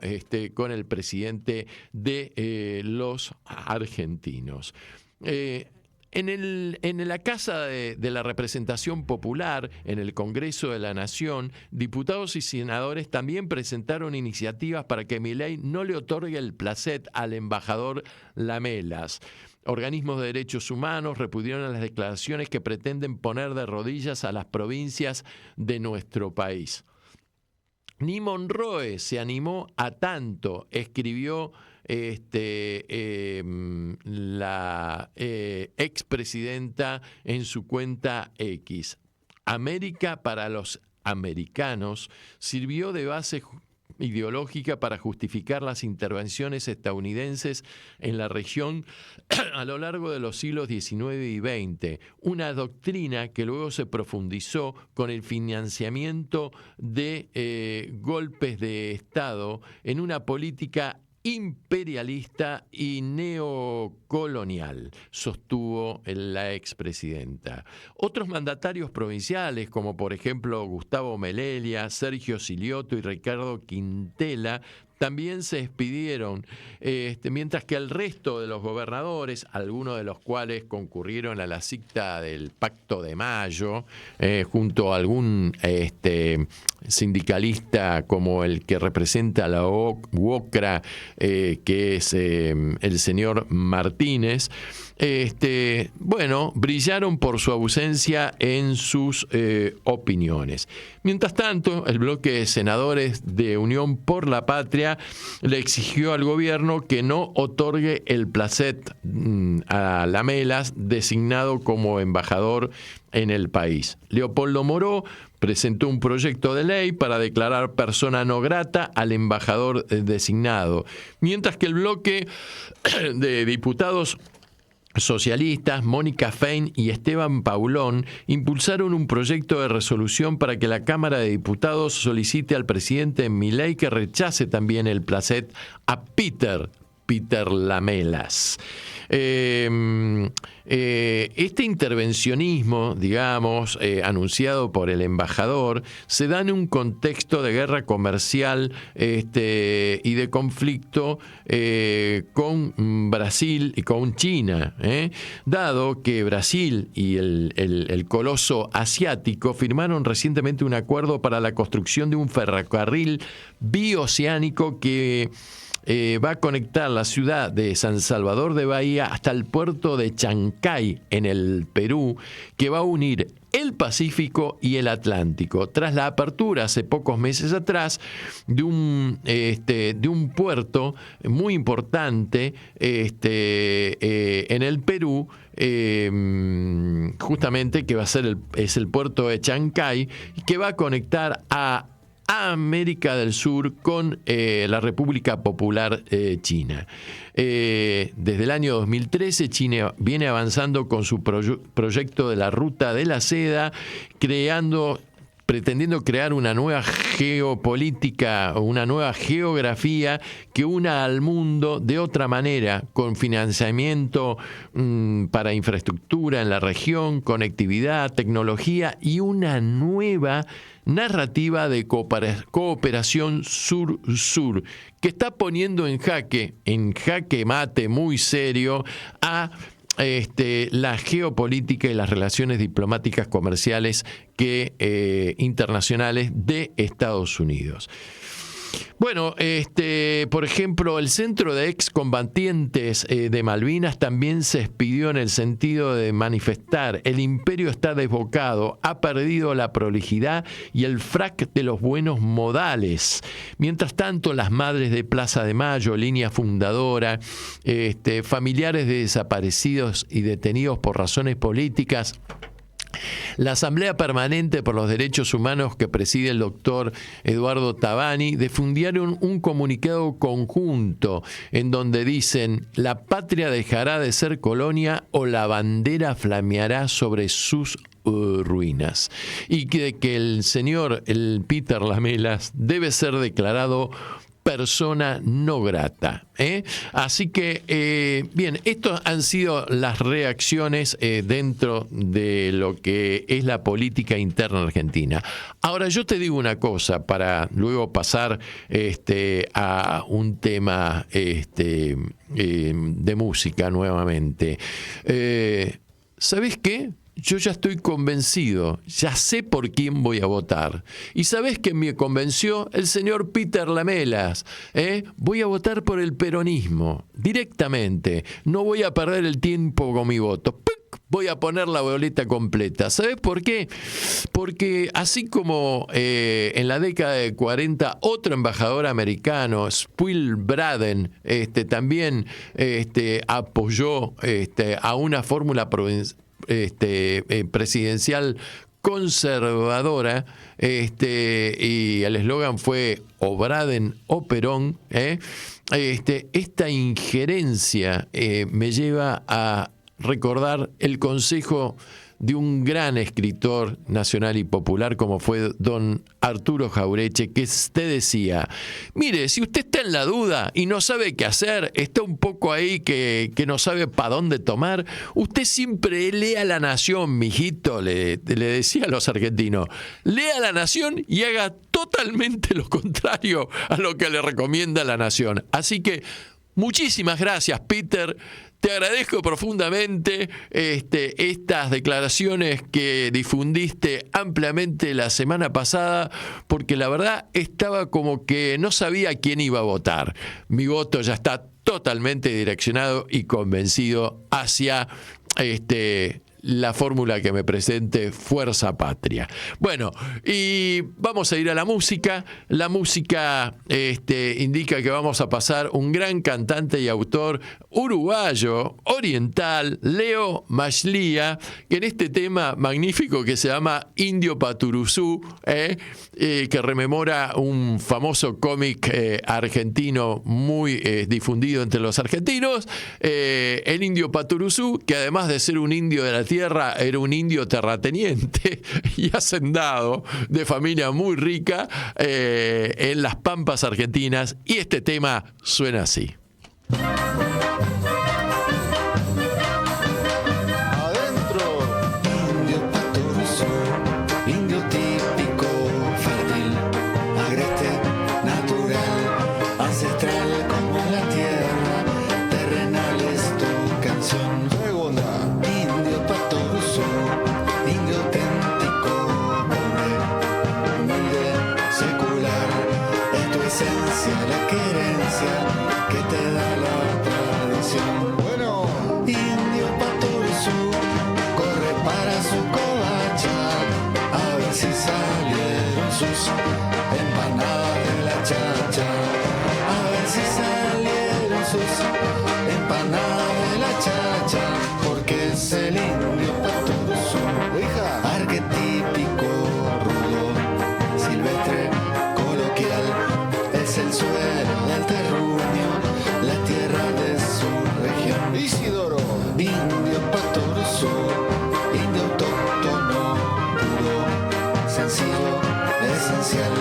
con el presidente de los argentinos. En la Casa de la Representación Popular, en el Congreso de la Nación, diputados y senadores también presentaron iniciativas para que Milei no le otorgue el placet al embajador Lamelas. Organismos de derechos humanos repudiaron las declaraciones que pretenden poner de rodillas a las provincias de nuestro país. Ni Monroe se animó a tanto, escribió la expresidenta en su cuenta X. América para los americanos sirvió de base ideológica para justificar las intervenciones estadounidenses en la región a lo largo de los siglos XIX y XX, una doctrina que luego se profundizó con el financiamiento de golpes de Estado en una política imperialista y neocolonial, sostuvo la expresidenta. Otros mandatarios provinciales, como por ejemplo Gustavo Melelia, Sergio Silioto y Ricardo Quintela, también se despidieron, mientras que el resto de los gobernadores, algunos de los cuales concurrieron a la cita del Pacto de Mayo, junto a algún sindicalista como el que representa a la UOCRA, que es el señor Martínez, brillaron por su ausencia en sus opiniones. Mientras tanto, el bloque de senadores de Unión por la Patria le exigió al gobierno que no otorgue el placet a Lamelas, designado como embajador en el país. Leopoldo Moró presentó un proyecto de ley para declarar persona no grata al embajador designado, mientras que el bloque de diputados socialistas, Mónica Fein y Esteban Paulón, impulsaron un proyecto de resolución para que la Cámara de Diputados solicite al presidente Milei que rechace también el placet a Peter Lamelas. Este intervencionismo, digamos, anunciado por el embajador, se da en un contexto de guerra comercial y de conflicto con Brasil y con China, dado que Brasil y el coloso asiático firmaron recientemente un acuerdo para la construcción de un ferrocarril bioceánico que va a conectar la ciudad de San Salvador de Bahía hasta el puerto de Chancay, en el Perú, que va a unir el Pacífico y el Atlántico, tras la apertura hace pocos meses atrás de un puerto muy importante en el Perú, justamente que va a ser el puerto de Chancay, que va a conectar a América del Sur con la República Popular China. Desde el año 2013, China viene avanzando con su proyecto de la Ruta de la Seda, pretendiendo crear una nueva geopolítica, una nueva geografía que una al mundo de otra manera, con financiamiento para infraestructura en la región, conectividad, tecnología y una nueva narrativa de cooperación sur-sur, que está poniendo en jaque mate muy serio a la geopolítica y las relaciones diplomáticas comerciales internacionales de Estados Unidos. Bueno, por ejemplo, el Centro de Excombatientes de Malvinas también se expidió en el sentido de manifestar: el imperio está desbocado, ha perdido la prolijidad y el frac de los buenos modales. Mientras tanto, las madres de Plaza de Mayo, línea fundadora, familiares de desaparecidos y detenidos por razones políticas, la Asamblea Permanente por los Derechos Humanos que preside el doctor Eduardo Tabani difundieron un comunicado conjunto en donde dicen: la patria dejará de ser colonia o la bandera flameará sobre sus ruinas, y que el señor Peter Lamelas debe ser declarado persona no grata. Así que, bien, estas han sido las reacciones dentro de lo que es la política interna argentina. Ahora, yo te digo una cosa para luego pasar a un tema de música nuevamente. ¿Sabés qué? Yo ya estoy convencido, ya sé por quién voy a votar. ¿Y sabés quién me convenció? El señor Peter Lamelas. Voy a votar por el peronismo, directamente. No voy a perder el tiempo con mi voto. Voy a poner la boleta completa. ¿Sabés por qué? Porque así como en la década de 40 otro embajador americano, Spuil Braden, también apoyó a una fórmula presidencial conservadora, y el eslogan fue o Braden o Perón. Esta injerencia me lleva a recordar el consejo de un gran escritor nacional y popular como fue don Arturo Jaureche, que te decía: mire, si usted está en la duda y no sabe qué hacer, está un poco ahí que no sabe para dónde tomar, usted siempre lea La Nación, mijito, le decía a los argentinos, lea La Nación y haga totalmente lo contrario a lo que le recomienda La Nación. Así que muchísimas gracias, Peter. Te agradezco profundamente estas declaraciones que difundiste ampliamente la semana pasada, porque la verdad estaba como que no sabía quién iba a votar. Mi voto ya está totalmente direccionado y convencido hacia la fórmula que me presente, Fuerza Patria. Bueno, y vamos a ir a la música. La música indica que vamos a pasar un gran cantante y autor uruguayo, oriental, Leo Mashlía, que en este tema magnífico que se llama Indio Paturuzú, que rememora un famoso cómic argentino muy difundido entre los argentinos, el Indio Paturuzú, que además de ser un indio de la tierra, era un indio terrateniente y hacendado de familia muy rica en las pampas argentinas, y este tema suena así. La querencia que te da la tradición. Bueno, Indio Paturuzú corre para su covacha a ver si salieron sus empanadas de la chacha. A ver si salieron sus empanadas de la chacha, porque es el Indio Paturuzú, arquetípico, rudo, silvestre, coloquial. Es el suelo del terruño, la tierra de su región. Isidoro, Indio Paturuzú, indio autóctono, puro, sencillo, esencial.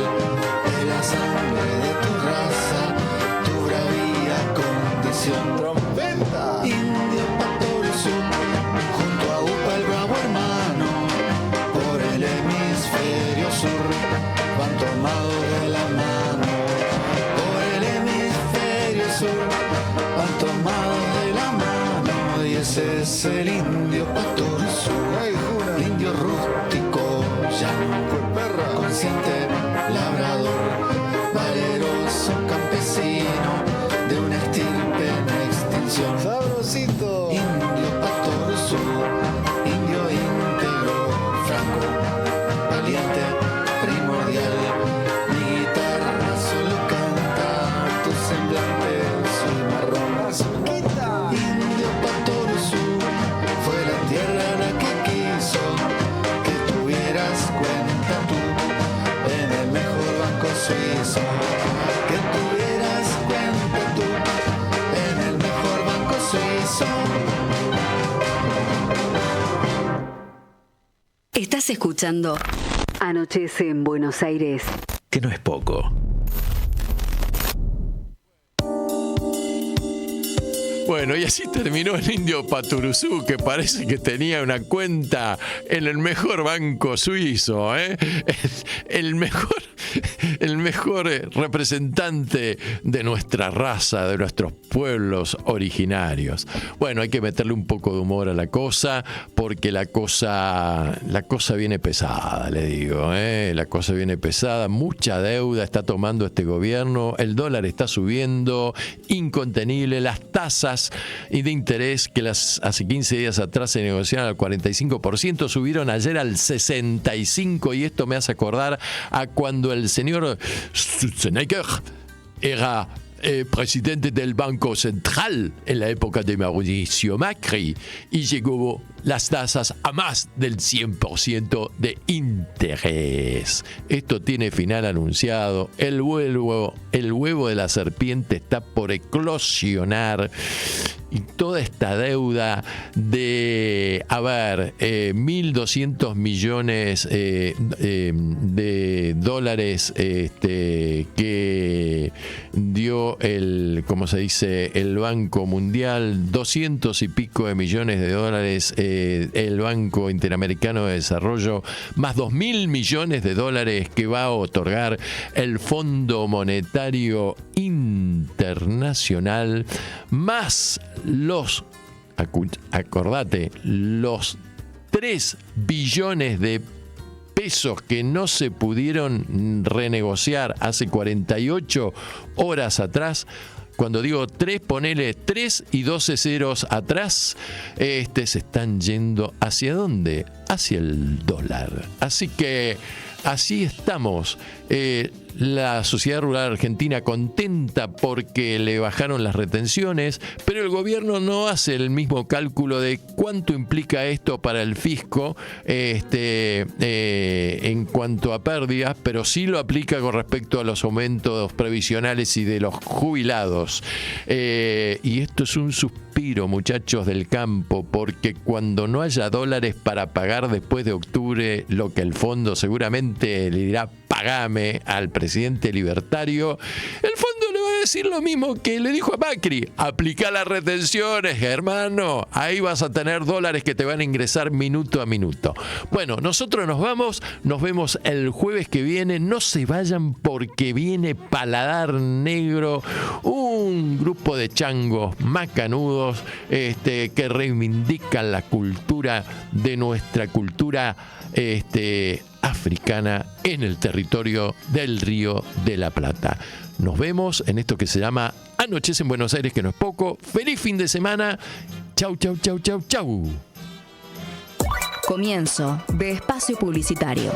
Es la sangre de tu raza, tu bravía condición. Trompeta, Indio Paturuzú, junto a Upa el bravo hermano, por el hemisferio sur, van tomados de la mano. Han tomado de la mano, y ese es el Indio Paturuzú, indio rústico, llano, consciente, labrador, valeroso. Estás escuchando Anochece en Buenos Aires. Que no es poco. Bueno, y así terminó el indio Paturuzú, que parece que tenía una cuenta en el mejor banco suizo, ¿eh? El mejor representante de nuestra raza, de nuestros pueblos originarios. Bueno, hay que meterle un poco de humor a la cosa, porque la cosa viene pesada, le digo, ¿eh? La cosa viene pesada, mucha deuda está tomando este gobierno, el dólar está subiendo, incontenible, las tasas y de interés que hace 15 días atrás se negociaron al 45%, subieron ayer al 65%, y esto me hace acordar a cuando el señor Schwarzenegger era presidente del Banco Central en la época de Mauricio Macri y llegó las tasas a más del 100% de interés. Esto tiene final anunciado. El huevo de la serpiente está por eclosionar. Y toda esta deuda de, 1.200 millones de dólares que dio el Banco Mundial, 200 y pico de millones de dólares el Banco Interamericano de Desarrollo, más 2.000 millones de dólares que va a otorgar el Fondo Monetario Internacional, más los 3 billones de pesos que no se pudieron renegociar hace 48 horas atrás. Cuando digo 3, ponele 3 y 12 ceros atrás, se están yendo ¿hacia dónde? Hacia el dólar. Así que así estamos. La sociedad rural argentina contenta porque le bajaron las retenciones, pero el gobierno no hace el mismo cálculo de cuánto implica esto para el fisco en cuanto a pérdidas, pero sí lo aplica con respecto a los aumentos previsionales y de los jubilados. Y esto es un suspiro, muchachos del campo, porque cuando no haya dólares para pagar después de octubre lo que el fondo seguramente le dirá pagame al presidente libertario, el fondo le va a decir lo mismo que le dijo a Macri: aplica las retenciones, hermano, ahí vas a tener dólares que te van a ingresar minuto a minuto. Bueno, nosotros nos vemos el jueves que viene. No se vayan porque viene Paladar Negro, un grupo de changos macanudos que reivindican la cultura de nuestra cultura africana en el territorio del Río de la Plata. Nos vemos en esto que se llama Anochece en Buenos Aires, que no es poco. Feliz fin de semana. Chau, chau, chau, chau, chau. Comienzo de espacio publicitario.